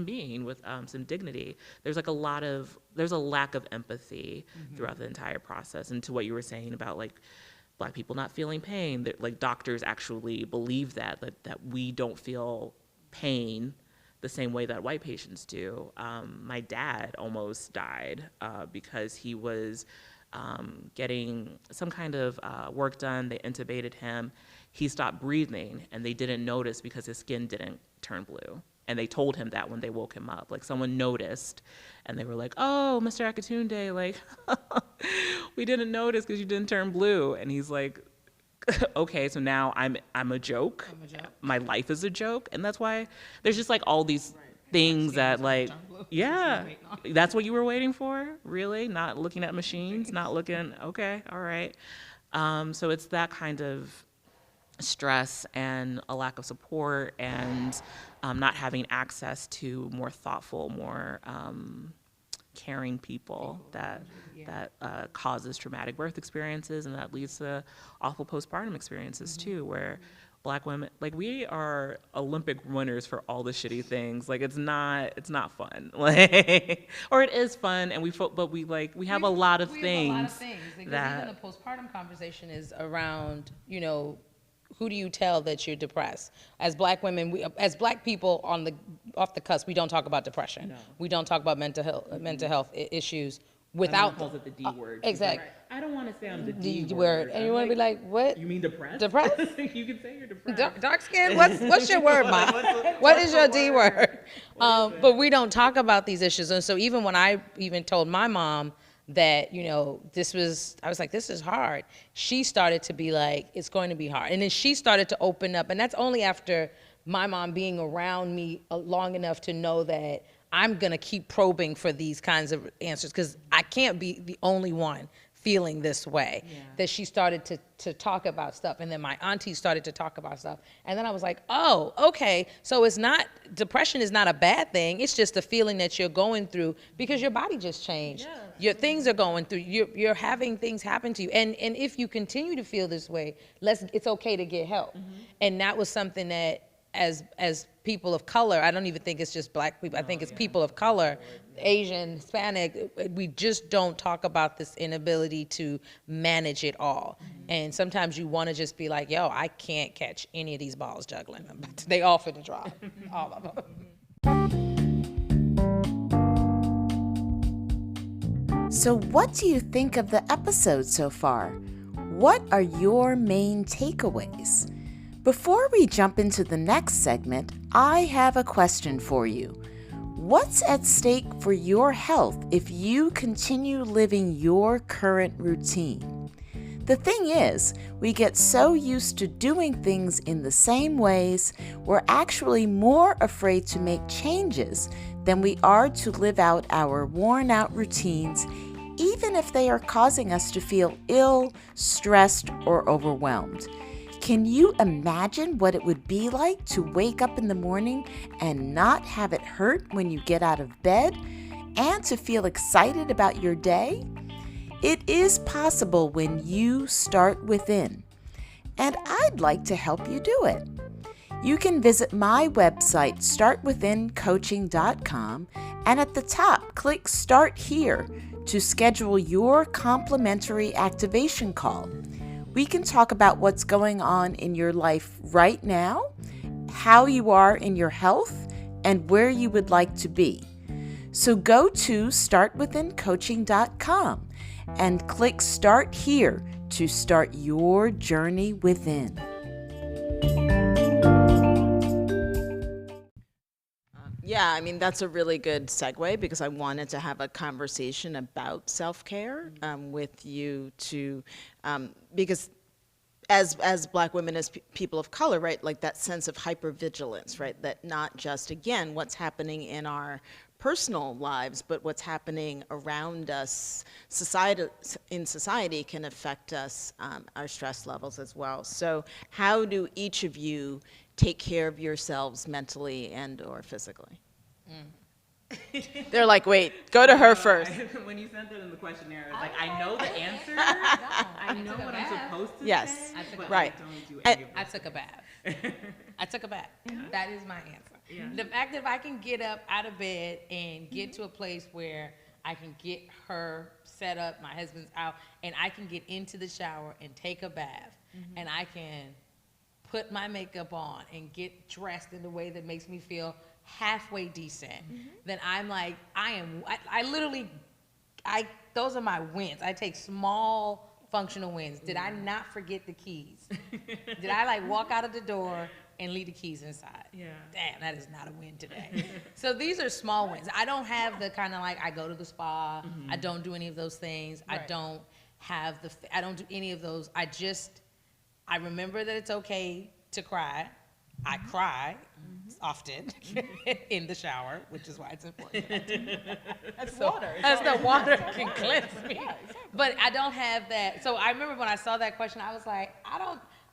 being with some dignity. There's a lack of empathy throughout the entire process. And to what you were saying about like Black people not feeling pain, that like doctors actually believe that we don't feel pain the same way that white patients do. My dad almost died because he was getting some kind of work done. They intubated him. He stopped breathing, and they didn't notice because his skin didn't turn blue. And they told him that when they woke him up. Like, someone noticed, and they were like, "Oh, Mr. Akitunde, like, we didn't notice because you didn't turn blue." And he's like, "Okay, so now I'm a joke. My life is a joke." And that's why there's just like all these things that like, yeah, that's what you were waiting for? Really? Not looking at machines? Not looking, okay, all right. So it's that kind of stress and a lack of support and not having access to more thoughtful, more caring people that causes traumatic birth experiences, and that leads to awful postpartum experiences too, where Black women, like, we are Olympic winners for all the shitty things. Like, it's not fun. Like, or it is fun, and we have a lot of things. Because That even the postpartum conversation is around, who do you tell that you're depressed? As Black women, as Black people off the cusp, we don't talk about depression. No. We don't talk about mental health issues without. Everyone calls it the D word. Exactly. Like, I don't want to say I'm the D word. word. And you want to be like, what? You mean depressed? Depressed? You can say you're depressed. Dark skin? What's your word, Ma? What is your D word? But we don't talk about these issues. And so even when I even told my mom that, I was like, this is hard. She started to be like, it's going to be hard. And then she started to open up. And that's only after my mom being around me long enough to know that I'm going to keep probing for these kinds of answers, because I can't be the only one feeling this way. Yeah. That she started to talk about stuff, and then my auntie started to talk about stuff, and then I was like, oh, okay, so depression is not a bad thing. It's just a feeling that you're going through because your body just changed. Yeah. Your things are going through. You're having things happen to you, and if you continue to feel this way, it's okay to get help. Mm-hmm. And that was something that, as people of color, I don't even think it's just Black people. I think it's people of color, Asian, Hispanic. We just don't talk about this inability to manage it all. Mm-hmm. And sometimes you want to just be like, yo, I can't catch any of these balls juggling. They all fit the drop, all of them. So what do you think of the episode so far? What are your main takeaways? Before we jump into the next segment, I have a question for you. What's at stake for your health if you continue living your current routine? The thing is, we get so used to doing things in the same ways, we're actually more afraid to make changes than we are to live out our worn-out routines, even if they are causing us to feel ill, stressed, or overwhelmed. Can you imagine what it would be like to wake up in the morning and not have it hurt when you get out of bed, and to feel excited about your day? It is possible when you start within, and I'd like to help you do it. You can visit my website, startwithincoaching.com, and at the top, click Start Here to schedule your complimentary activation call. We can talk about what's going on in your life right now, how you are in your health, and where you would like to be. So go to startwithincoaching.com and click Start Here to start your journey within. Yeah, I mean, that's a really good segue, because I wanted to have a conversation about self-care with you because as Black women, as people of color, right, like that sense of hypervigilance, right, that not just, again, what's happening in our personal lives, but what's happening around us, in society can affect us, our stress levels as well. So how do each of you take care of yourselves mentally and or physically? They're like, wait, go to her first. When you sent it in the questionnaire, it's like, I know the answer. I know what I'm supposed to say. Yes, but right. I don't do any of I took a bath. I took a bath. That is my answer. The fact that if I can get up out of bed and get to a place where I can get her set up, my husband's out, and I can get into the shower and take a bath, and I can put my makeup on and get dressed in a way that makes me feel halfway decent, then I'm like, I literally, those are my wins. I take small functional wins. Did I not forget the keys? Did I like walk out of the door and leave the keys inside? Yeah. Damn, that is not a win today. So these are small wins. I don't have the kind of like, I go to the spa, I don't do any of those things. Right. I don't do any of those. I remember that it's okay to cry. I cry often in the shower, which is why it's important. That's water. As the water can cleanse me. Yeah, exactly. But I don't have that. So I remember when I saw that question, I was like,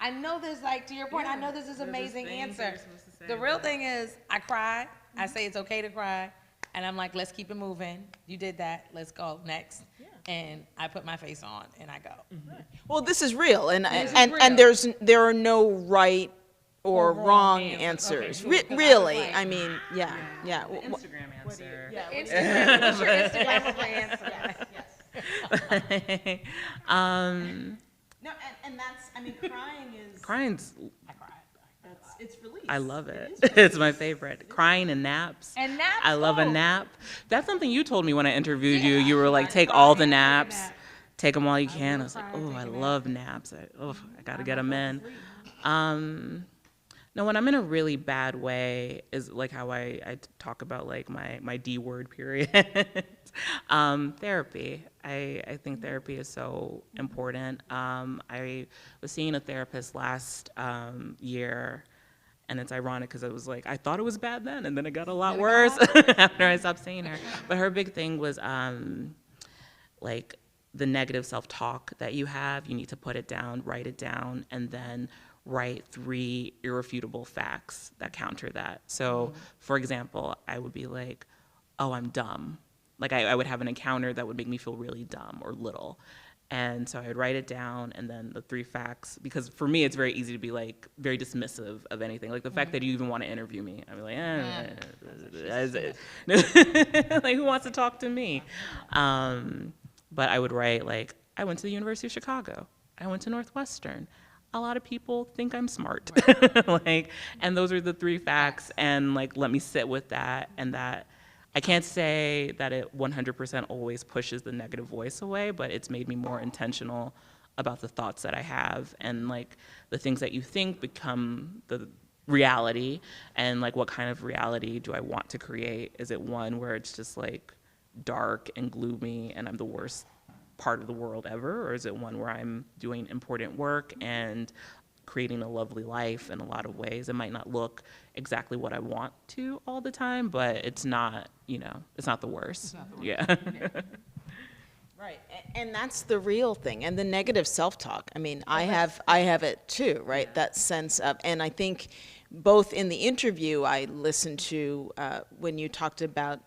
I know there's like, to your point, I know there's this amazing answer. The real thing is, I cry. I say it's okay to cry. And I'm like, let's keep it moving. You did that. Let's go next. Yeah. And I put my face on and I go. Well, this is real, and there are no right or wrong answers. Okay, really, like, I mean, yeah. The Instagram answer. Instagram, what's your Instagram answer? Yes. No, and that's, I mean, Crying's, I cried. it's release. I love it. It's my favorite. Crying and naps. And naps. I love a nap. That's something you told me when I interviewed you. You were like, take all the naps. Take them while you can. I was like, oh, I love naps. I got to get them in. No, when I'm in a really bad way is like how I talk about like my D word period. Therapy. I think therapy is so important. I was seeing a therapist last year, and it's ironic because it was like, I thought it was bad then, and then it got a lot worse after I stopped seeing her. But her big thing was like the negative self-talk that you have, you need to put it down, write it down, and then write 3 irrefutable facts that counter that. So, for example, I would be like, oh, I'm dumb. Like I would have an encounter that would make me feel really dumb or little. And so I would write it down, and then the 3 facts, because for me, it's very easy to be like very dismissive of anything. Like the fact that you even want to interview me, I'd be like, like who wants to talk to me? But I would write like, I went to the University of Chicago. I went to Northwestern. A lot of people think I'm smart. Like, and those are the 3 facts, and like, let me sit with that, and that I can't say that it 100% always pushes the negative voice away, but it's made me more intentional about the thoughts that I have, and like the things that you think become the reality, and like what kind of reality do I want to create? Is it one where it's just like dark and gloomy and I'm the worst part of the world ever, or is it one where I'm doing important work and creating a lovely life in a lot of ways? It might not look exactly what I want to all the time, but it's not, it's not the worst. Yeah. Right, and that's the real thing. And the negative self-talk, I mean, I have it too, right? That sense of, and I think both in the interview I listened to when you talked about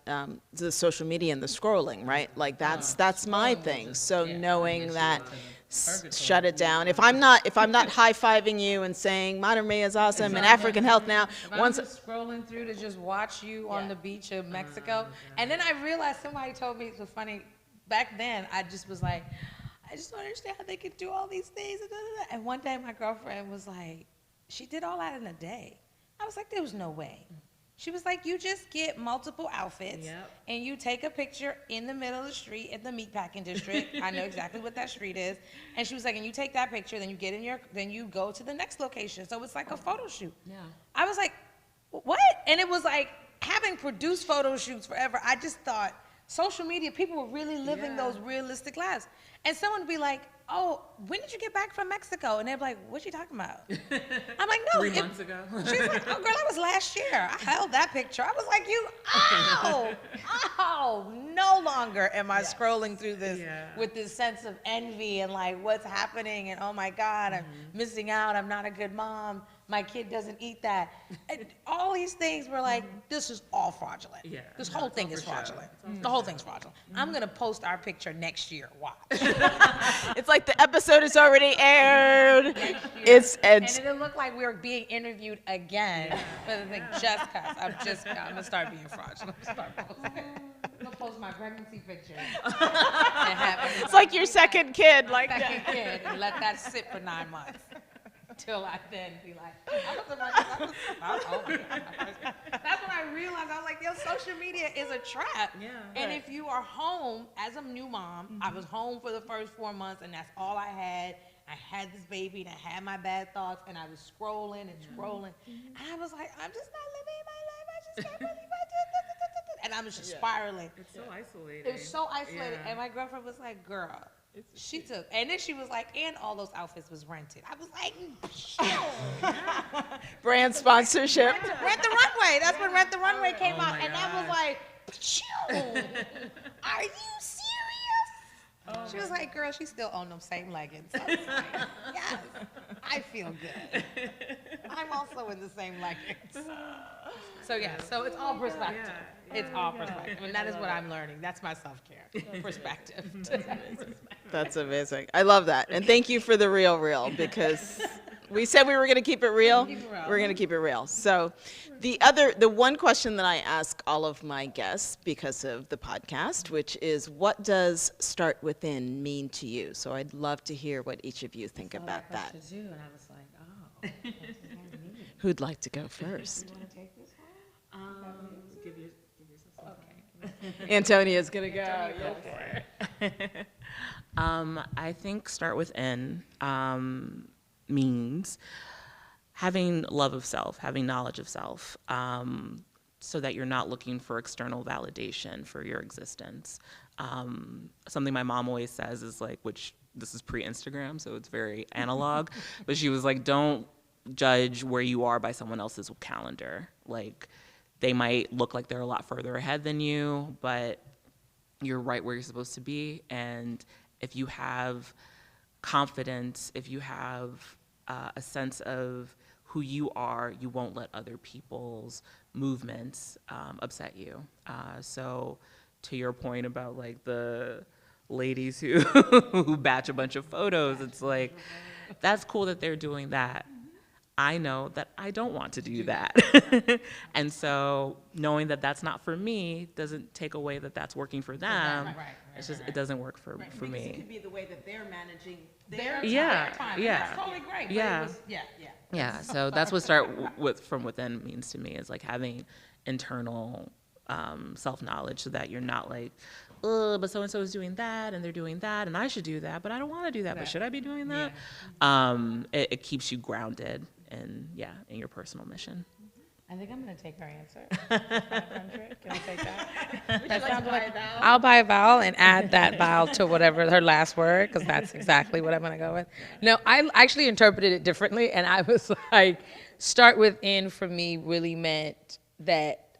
the social media and the scrolling, right? Like that's my thing. So knowing that, shut it down. If I'm not high-fiving you and saying Mater is awesome and African health now, I'm just scrolling through to just watch you on the beach of Mexico, and then I realized somebody told me, it was funny. Back then, I just was like, I just don't understand how they could do all these things. And one day, my girlfriend was like, she did all that in a day. I was like, there was no way. She was like, you just get multiple outfits, and you take a picture in the middle of the street at the meatpacking district. I know exactly what that street is. And she was like, and you take that picture, then you go to the next location. So it's like a photo shoot. Yeah. I was like, what? And it was like, having produced photo shoots forever, I just thought, social media, people were really living those realistic lives. And someone would be like, oh, when did you get back from Mexico? And they'd be like, what's she talking about? I'm like, no. 3 months ago. She's like, oh, girl, that was last year. I held that picture. I was like, no longer am I scrolling through this with this sense of envy and like what's happening and oh my God, I'm missing out. I'm not a good mom. My kid doesn't eat that. And all these things were like, this is all fraudulent. Yeah, This no, whole it's all thing is for show. fraudulent. The whole thing's fraudulent. I'm going to post our picture next year. Watch. It's like the episode is already aired. And it'll look like we're being interviewed again. But the thing, just cause. I'm going to start being fraudulent. I'm going to post my pregnancy picture. It's like your second kid, like that. Second kid and let that sit for 9 months. Till I then be like, that's when I realized, I was like, yo, social media is a trap. Yeah. And if you are home as a new mom, I was home for the first 4 months and that's all I had. I had this baby and I had my bad thoughts and I was scrolling and scrolling. And I was like, I'm just not living my life. I just can't believe I did this. And I was just spiraling. It's so isolating. It was so isolated. Yeah. And my girlfriend was like, girl, she took, and then she was like, and all those outfits was rented. I was like, Brand sponsorship. Rent the Runway. That's when Rent the Runway came Oh out. my And that was like, are you serious? She was like, girl, she still own them same leggings. I was like, yes, I feel good. I'm also in the same leggings. So yeah, so it's all perspective. It's all perspective. And that is what I'm learning. That's my self-care perspective. That's amazing. I love that. And thank you for the real, because we said we were going to keep it real. We're going to keep it real. So the one question that I ask all of my guests because of the podcast, which is, what does start within mean to you? So I'd love to hear what each of you think about that. And I was like, oh, what does that mean? Who'd like to go first? You want to take this one? Give yourself some time. Antonia's going to go. I think start within means having love of self, having knowledge of self, so that you're not looking for external validation for your existence. Something my mom always says is like, which this is pre-Instagram, so it's very analog, but she was like, don't judge where you are by someone else's calendar. Like, they might look like they're a lot further ahead than you, but you're right where you're supposed to be. And if you have confidence, if you have a sense of who you are, you won't let other people's movements upset you. So to your point about like the ladies who who batch a bunch of photos, it's like, that's cool that they're doing that. I know that I don't want to do that. And so knowing that that's not for me doesn't take away that that's working for them. It's just, it doesn't work for Because me. it could be the way that they're managing Their Yeah, time. yeah. That's totally great. Yeah. But it was, yeah. Yeah, so that's what start with from within means to me, is like having internal self-knowledge, so that you're not like, oh, but so-and-so is doing that and they're doing that and I should do that, but I don't want to do that, but should I be doing that? It keeps you grounded in your personal mission. I think I'm going to take her answer. 500. Can I take that? That sounds like I'll buy a vowel and add that vowel to whatever her last word, because that's exactly what I'm going to go with. No, I actually interpreted it differently, and I was like, start within for me really meant that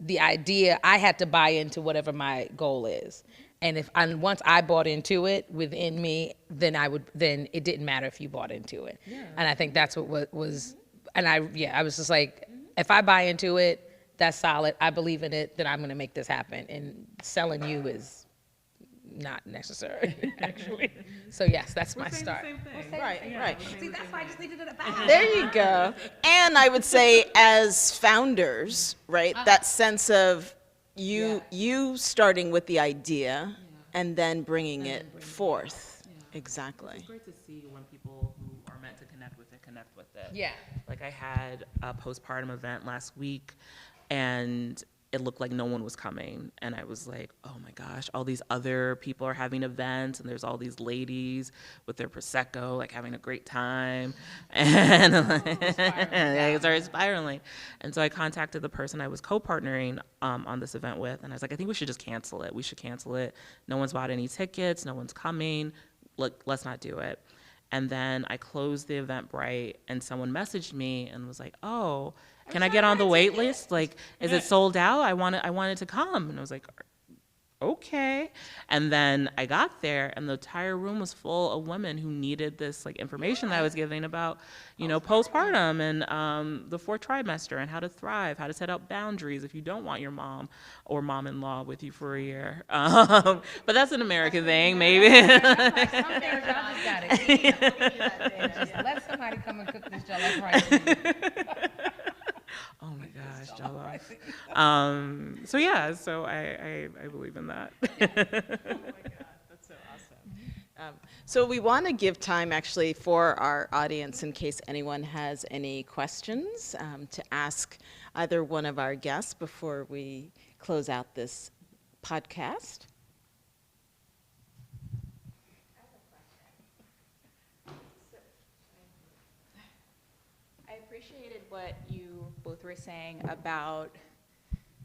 the idea, I had to buy into whatever my goal is. And once I bought into it within me, then it didn't matter if you bought into it. Yeah. And I think that's what was, and I was just like, if I buy into it, that's solid. I believe in it, then I'm going to make this happen. And selling you is not necessary, actually. So yes, that's my start. Right. See, that's why I just needed it back. There you go. And I would say, as founders, right, that sense of you starting with the idea and then bringing it forth. Exactly. It's great to see when people who are meant to connect with it. Yeah. Like, I had a postpartum event last week, and it looked like no one was coming. And I was like, oh my gosh, all these other people are having events, and there's all these ladies with their Prosecco, like having a great time. And I started spiraling. And so I contacted the person I was co-partnering on this event with, and I was like, I think we should just cancel it. We should cancel it. No one's bought any tickets. No one's coming. Look, let's not do it. And then I closed the Eventbrite, and someone messaged me and was like, oh, can I get on the wait list? Like, is it sold out? I wanted to come. And I was like, okay. And then I got there, and the entire room was full of women who needed this like information that I was giving about, postpartum and the fourth trimester and how to thrive, how to set up boundaries if you don't want your mom or mom-in-law with you for a year. But that's an American thing, maybe. Like some things y'all just gotta eat and just let somebody come and cook this jollof rice for you. Oh my gosh, jollof. So I believe in that. Oh my God, that's so awesome. So we want to give time actually for our audience in case anyone has any questions to ask either one of our guests before we close out this podcast. I appreciated what you both were saying about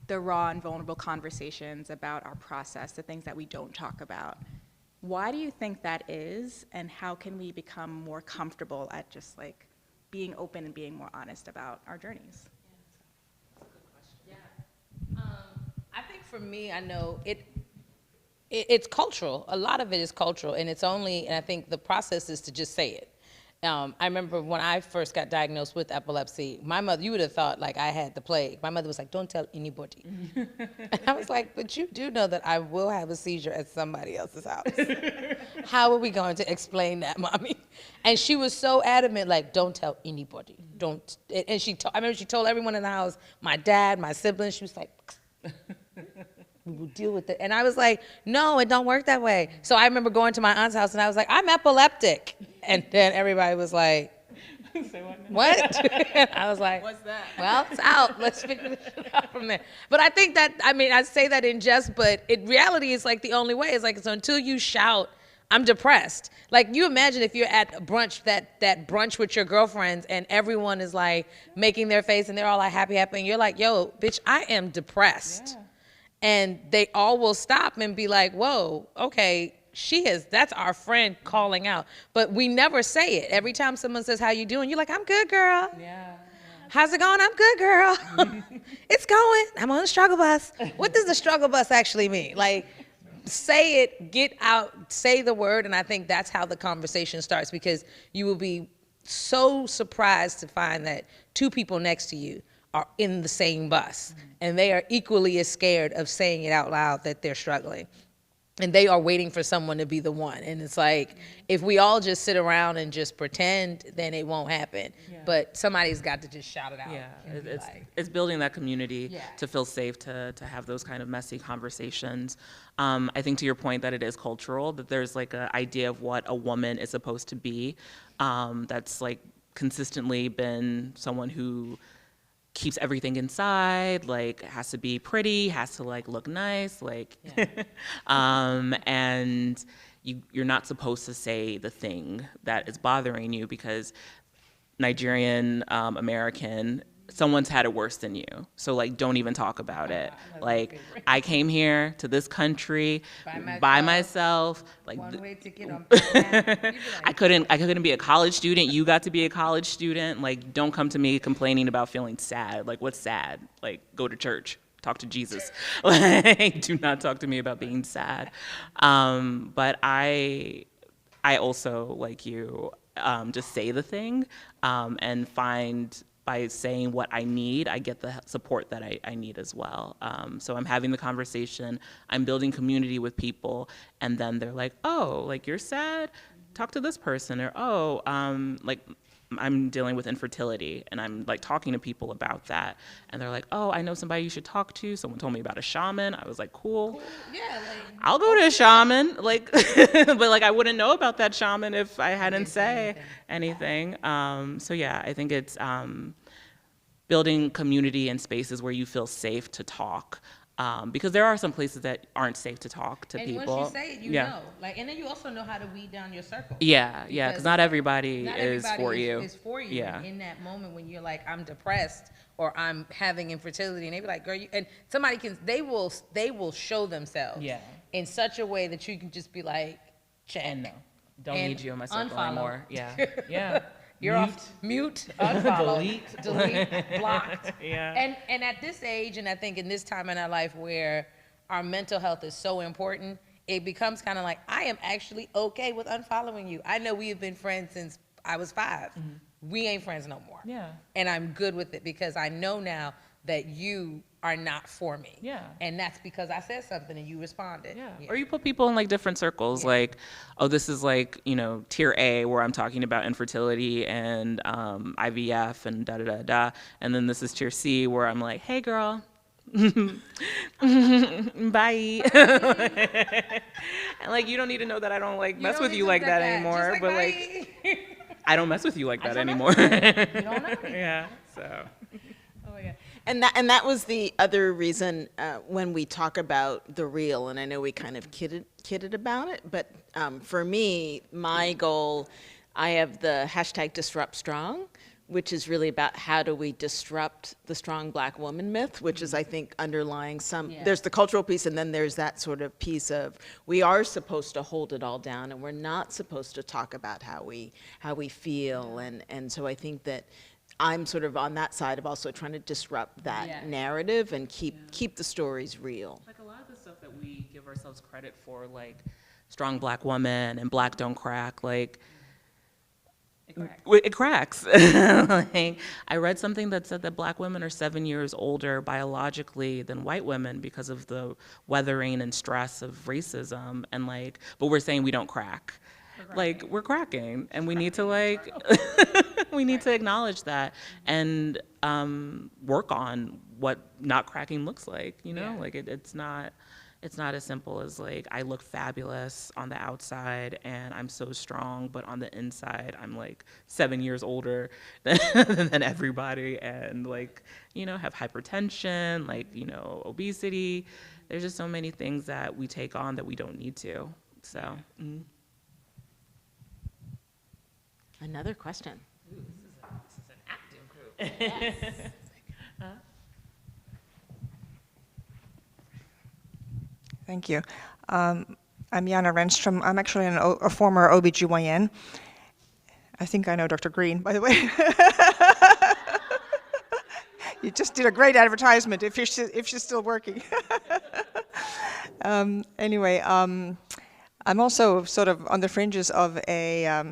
the raw and vulnerable conversations about our process, the things that we don't talk about. Why do you think that is, and how can we become more comfortable at just like being open and being more honest about our journeys? I think for me, I know it's cultural. A lot of it is cultural, and and I think the process is to just say it. I remember when I first got diagnosed with epilepsy, my mother, you would have thought like I had the plague. My mother was like, don't tell anybody. And I was like, but you do know that I will have a seizure at somebody else's house. How are we going to explain that, mommy? And she was so adamant, like, don't tell anybody. Don't. And I remember she told everyone in the house, my dad, my siblings, she was like, we will deal with it. And I was like, no, it don't work that way. So I remember going to my aunt's house and I was like, I'm epileptic. And then everybody was like, what? And I was like, What's that? well, it's out. Let's figure this shit out from there. But I think that, I say that in jest, but in reality, it's like the only way. It's like, it's until you shout, I'm depressed. Like, you imagine if you're at a brunch, that brunch with your girlfriends, and everyone is like making their face and they're all like happy, and you're like, yo, bitch, I am depressed. Yeah. And they all will stop and be like, whoa, okay, that's our friend calling out. But we never say it. Every time someone says, how you doing? You're like, I'm good, girl. Yeah. How's it going? I'm good, girl. It's going. I'm on the struggle bus. What does the struggle bus actually mean? Like, say it, get out, say the word, and I think that's how the conversation starts, because you will be so surprised to find that two people next to you are in the same bus, and they are equally as scared of saying it out loud that they're struggling. And they are waiting for someone to be the one. And it's like, if we all just sit around and just pretend, then it won't happen. Yeah. But somebody's got to just shout it out. Yeah, it's building that community to feel safe to have those kind of messy conversations. I think to your point that it is cultural, that there's like an idea of what a woman is supposed to be, that's like consistently been someone who keeps everything inside, like has to be pretty, has to like look nice, like, and you're not supposed to say the thing that is bothering you, because Nigerian, American, someone's had it worse than you. So like, don't even talk about it. Like, I came here to this country by myself. Like, one-way ticket on I couldn't be a college student. You got to be a college student. Like, don't come to me complaining about feeling sad. Like, what's sad? Like, go to church. Talk to Jesus. Like, do not talk to me about being sad. But I also, like you, just say the thing, and find, by saying what I need, I get the support that I need as well. So I'm having the conversation, I'm building community with people, and then they're like, oh, like, you're sad? Talk to this person. Or, oh, like, I'm dealing with infertility, and I'm like talking to people about that, and they're like, oh, I know somebody you should talk to. Someone told me about a shaman. I was like, cool. Yeah, like, I'll go to a shaman. Like, but like, I wouldn't know about that shaman if I hadn't say anything. So yeah, I think it's building community and spaces where you feel safe to talk. Because there are some places that aren't safe to talk to people. And once you say it, you know. Like, and then you also know how to weed down your circle. Yeah, because not everybody is for you. Is for you. Yeah. And in that moment when you're like, I'm depressed or I'm having infertility, and they be like, girl, and somebody they will show themselves in such a way that you can just be like, check. And no, don't need you in my circle anymore. Yeah, yeah. You're off mute, unfollow, delete, blocked. Yeah. And at this age, and I think in this time in our life where our mental health is so important, it becomes kind of like, I am actually okay with unfollowing you. I know we have been friends since I was 5. We ain't friends no more. Yeah. And I'm good with it because I know now that you are not for me. Yeah. And that's because I said something and you responded. Yeah. Or you put people in like different circles, like, oh, this is like, tier A where I'm talking about infertility and IVF and da da da da. And then this is tier C where I'm like, hey girl, bye. And like, you don't need to know that I don't like mess with you like that anymore. But like, I don't mess with you like that anymore. You don't know me. Yeah. So. Oh, yeah. And that was the other reason when we talk about the real, and I know we kind of kidded about it, but for me, my goal, I have the hashtag Disrupt Strong, which is really about how do we disrupt the strong black woman myth, which is, I think, underlying there's the cultural piece, and then there's that sort of piece of we are supposed to hold it all down, and we're not supposed to talk about how we feel, and so I think that I'm sort of on that side of also trying to disrupt that narrative and keep the stories real. Like a lot of the stuff that we give ourselves credit for, like strong black woman and black don't crack, like it cracks. Like, I read something that said that black women are 7 years older biologically than white women because of the weathering and stress of racism, and like, but we're saying we don't crack. Like, we're cracking, and we need to like we need to acknowledge that and work on what not cracking looks like, like it's not as simple as like I look fabulous on the outside and I'm so strong, but on the inside I'm like 7 years older than everybody, and like, have hypertension, like, obesity. There's just so many things that we take on that we don't need to. So. Another question. Ooh, this is an active group. Yes. Thank you. I'm Jana Renström. I'm actually a former OBGYN. I think I know Dr. Green, by the way. You just did a great advertisement if she's still working. Anyway, I'm also sort of on the fringes of a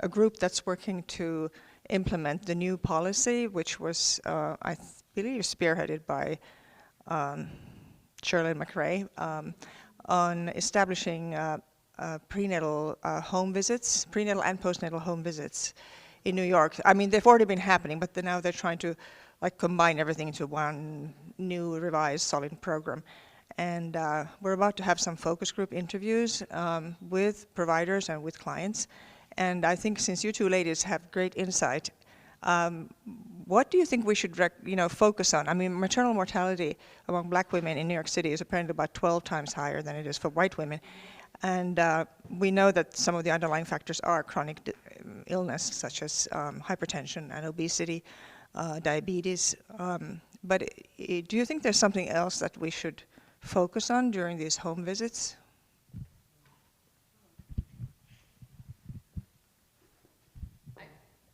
group that's working to implement the new policy, which was, I believe, spearheaded by Shirley McRae, on establishing prenatal home visits, prenatal and postnatal home visits in New York. I mean, they've already been happening, but now they're trying to like combine everything into one new, revised, solid program. And we're about to have some focus group interviews with providers and with clients. And I think since you two ladies have great insight, what do you think we should focus on? I mean, maternal mortality among black women in New York City is apparently about 12 times higher than it is for white women. And we know that some of the underlying factors are chronic illness, such as hypertension and obesity, diabetes. But do you think there's something else that we should focus on during these home visits?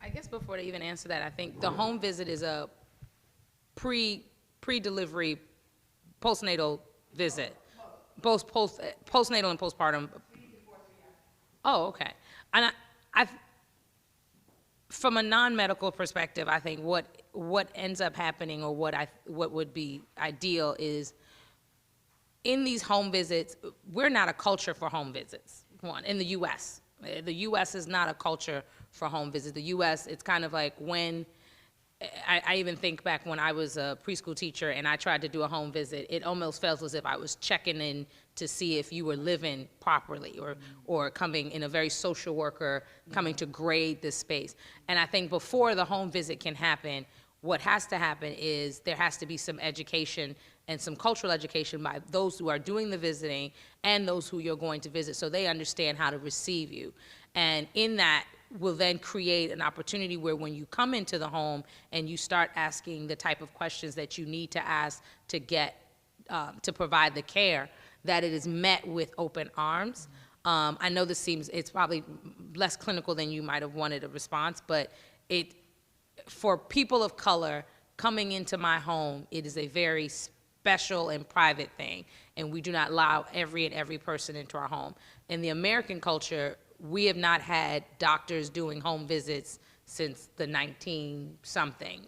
I guess before they even answer that, I think the home visit is a pre-delivery postnatal visit, both postnatal and postpartum. Oh, okay. And I from a non-medical perspective, I think what ends up happening, or what would be ideal, is in these home visits, we're not a culture for home visits. One, in the U.S. The U.S. is not a culture for home visits. The U.S., it's kind of like when, I even think back when I was a preschool teacher and I tried to do a home visit, it almost felt as if I was checking in to see if you were living properly, or coming in a very social worker, coming to grade this space. And I think before the home visit can happen, what has to happen is there has to be some education and some cultural education by those who are doing the visiting and those who you're going to visit, so they understand how to receive you. And in that will then create an opportunity where when you come into the home and you start asking the type of questions that you need to ask to get, to provide the care, that it is met with open arms. I know it's probably less clinical than you might have wanted a response, but for people of color coming into my home, it is a very special and private thing, and we do not allow every person into our home. In the American culture, we have not had doctors doing home visits since the 19-something,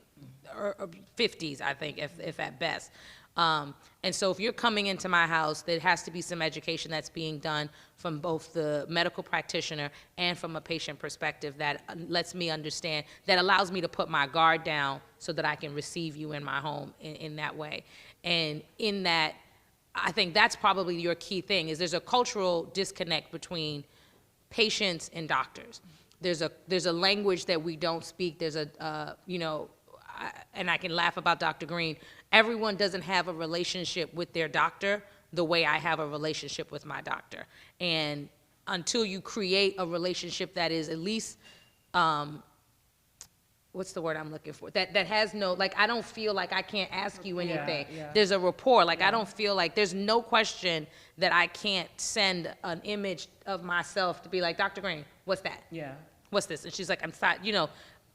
or 50s, I think, if at best. And so if you're coming into my house, there has to be some education that's being done from both the medical practitioner and from a patient perspective that lets me understand, that allows me to put my guard down so that I can receive you in my home in that way. And in that, I think that's probably your key thing, is there's a cultural disconnect between patients and doctors. There's a language that we don't speak. There's a, and I can laugh about Dr. Green. Everyone doesn't have a relationship with their doctor the way I have a relationship with my doctor. And until you create a relationship that is at least, what's the word I'm looking for? That has no, like, I don't feel like I can't ask you anything. Yeah. There's a rapport. Like, I don't feel like there's no question that I can't send an image of myself to be like, Dr. Green, what's that? Yeah. What's this? And she's like, I'm sorry,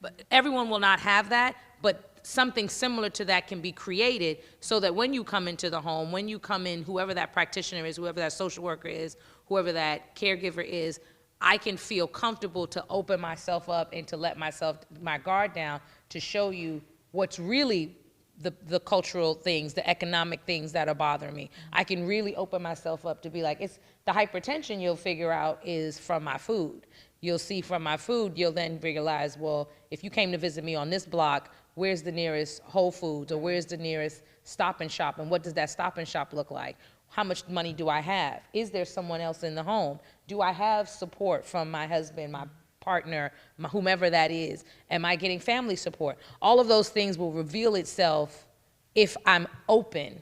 but everyone will not have that, but something similar to that can be created so that when you come into the home, when you come in, whoever that practitioner is, whoever that social worker is, whoever that caregiver is, I can feel comfortable to open myself up and to let my guard down, to show you what's really the cultural things, the economic things that are bothering me. I can really open myself up to be like, it's the hypertension you'll figure out is from my food. You'll see from my food, you'll then realize, well, if you came to visit me on this block, where's the nearest Whole Foods, or where's the nearest Stop and Shop, and what does that Stop and Shop look like? How much money do I have? Is there someone else in the home? Do I have support from my husband, my partner, whomever that is? Am I getting family support? All of those things will reveal itself if I'm open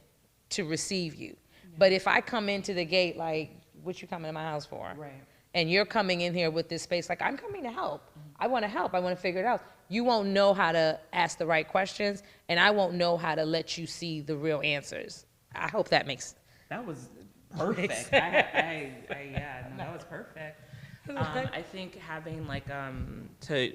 to receive you. But if I come into the gate like, what you coming to my house for? Right. And you're coming in here with this space like, I'm coming to help. I want to help. I want to figure it out. You won't know how to ask the right questions, and I won't know how to let you see the real answers. I hope that makes sense. That was perfect. That was perfect. I think having to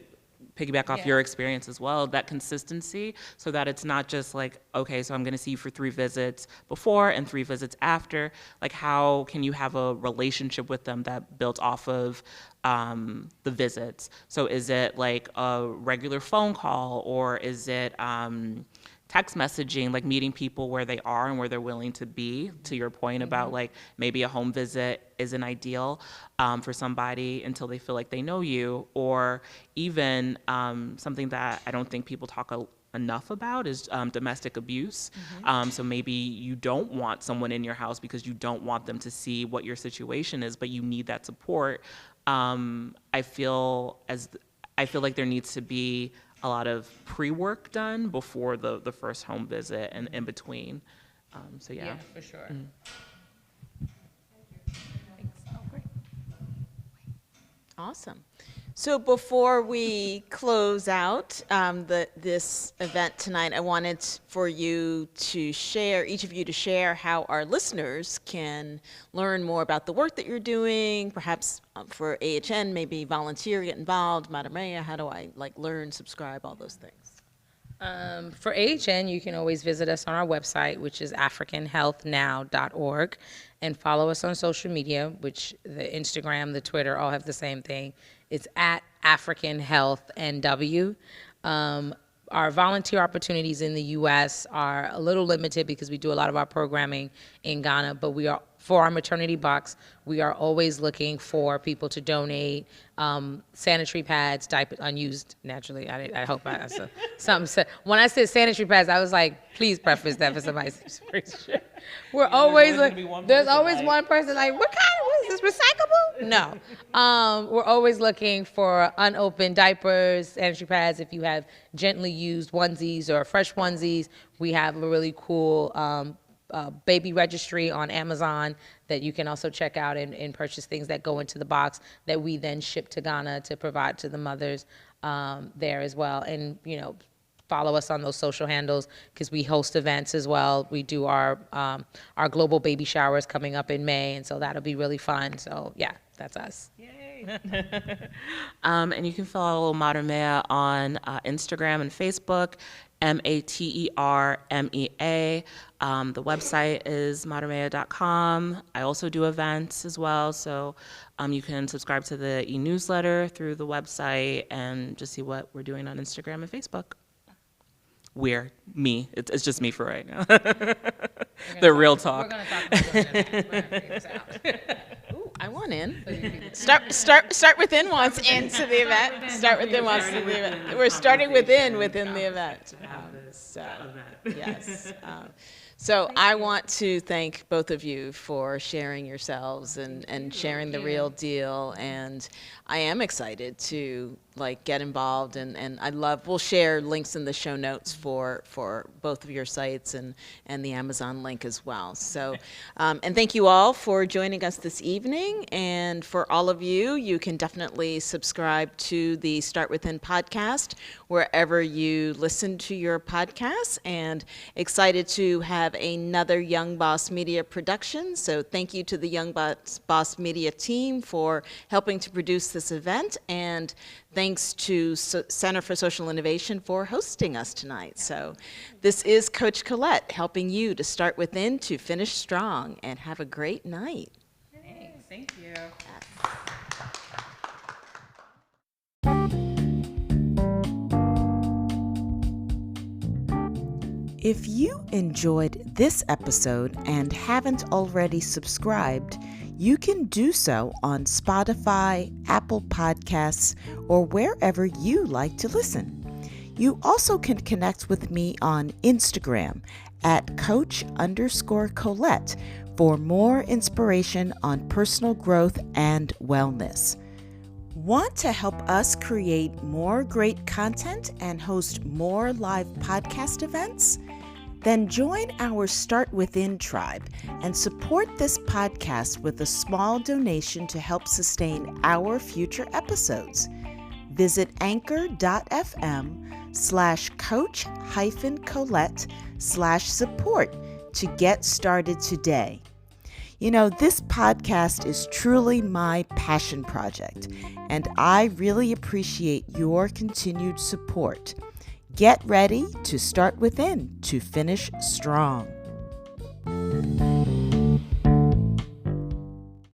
piggyback off your experience as well, that consistency, so that it's not just like, okay, so I'm going to see you for 3 visits before and 3 visits after. Like, how can you have a relationship with them that built off of the visits? So is it like a regular phone call, or is it text messaging, like meeting people where they are and where they're willing to be, to your point about like maybe a home visit isn't ideal for somebody until they feel like they know you, or even something that I don't think people talk enough about is domestic abuse. So maybe you don't want someone in your house because you don't want them to see what your situation is, but you need that support. I feel like there needs to be a lot of pre-work done before the first home visit and in between. So yeah. Yeah, for sure. Awesome. So before we close out this event tonight, I wanted for you to share, each of you to share how our listeners can learn more about the work that you're doing, perhaps for AHN, maybe volunteer, get involved, Mater Mea, how do I learn, subscribe, all those things? For AHN, you can always visit us on our website, which is africanhealthnow.org, and follow us on social media, which the Instagram, the Twitter, all have the same thing. It's at African Health NW. Our volunteer opportunities in the U.S. are a little limited because we do a lot of our programming in Ghana, but we are, for our maternity box, we are always looking for people to donate sanitary pads, diapers, unused, naturally. I hope I said something. When I said sanitary pads, I was like, please preface that for somebody. We're always there's always one person like, what is this, recyclable? No. We're always looking for unopened diapers, sanitary pads. If you have gently used onesies or fresh onesies, we have a really cool baby registry on Amazon that you can also check out and purchase things that go into the box that we then ship to Ghana to provide to the mothers there as well. And, follow us on those social handles because we host events as well. We do our global baby showers coming up in May, and so that'll be really fun. So yeah, that's us. Yay. And you can follow Matermea on Instagram and Facebook, Matermea. The website is matermea.com. I also do events as well, so you can subscribe to the e-newsletter through the website and just see what we're doing on Instagram and Facebook. It's just me for right now. The real talk. We're going to talk about doing that. We're going to figure this out. Ooh, I want in. Start within wants into the event. Start within wants to the event. We're starting within the event. Yes. So I want to thank both of you for sharing yourselves and sharing the real deal. And I am excited to get involved, and we'll share links in the show notes for both of your sites and the Amazon link as well. So, and thank you all for joining us this evening. And for all of you, you can definitely subscribe to the Start Within podcast wherever you listen to your podcasts, and excited to have another Young Boss Media production. So thank you to the Young Boss Media team for helping to produce this event, and thanks to Center for Social Innovation for hosting us tonight. So this is Coach Colette helping you to start within to finish strong, and have a great night. Thanks. Thank you. If you enjoyed this episode and haven't already subscribed, you can do so on Spotify, Apple Podcasts, or wherever you like to listen. You also can connect with me on Instagram at Coach_Colette for more inspiration on personal growth and wellness. Want to help us create more great content and host more live podcast events? Then join our Start Within tribe and support this podcast with a small donation to help sustain our future episodes. Visit anchor.fm/coach-colette/support to get started today. You know, this podcast is truly my passion project, and I really appreciate your continued support. Get ready to start within to finish strong.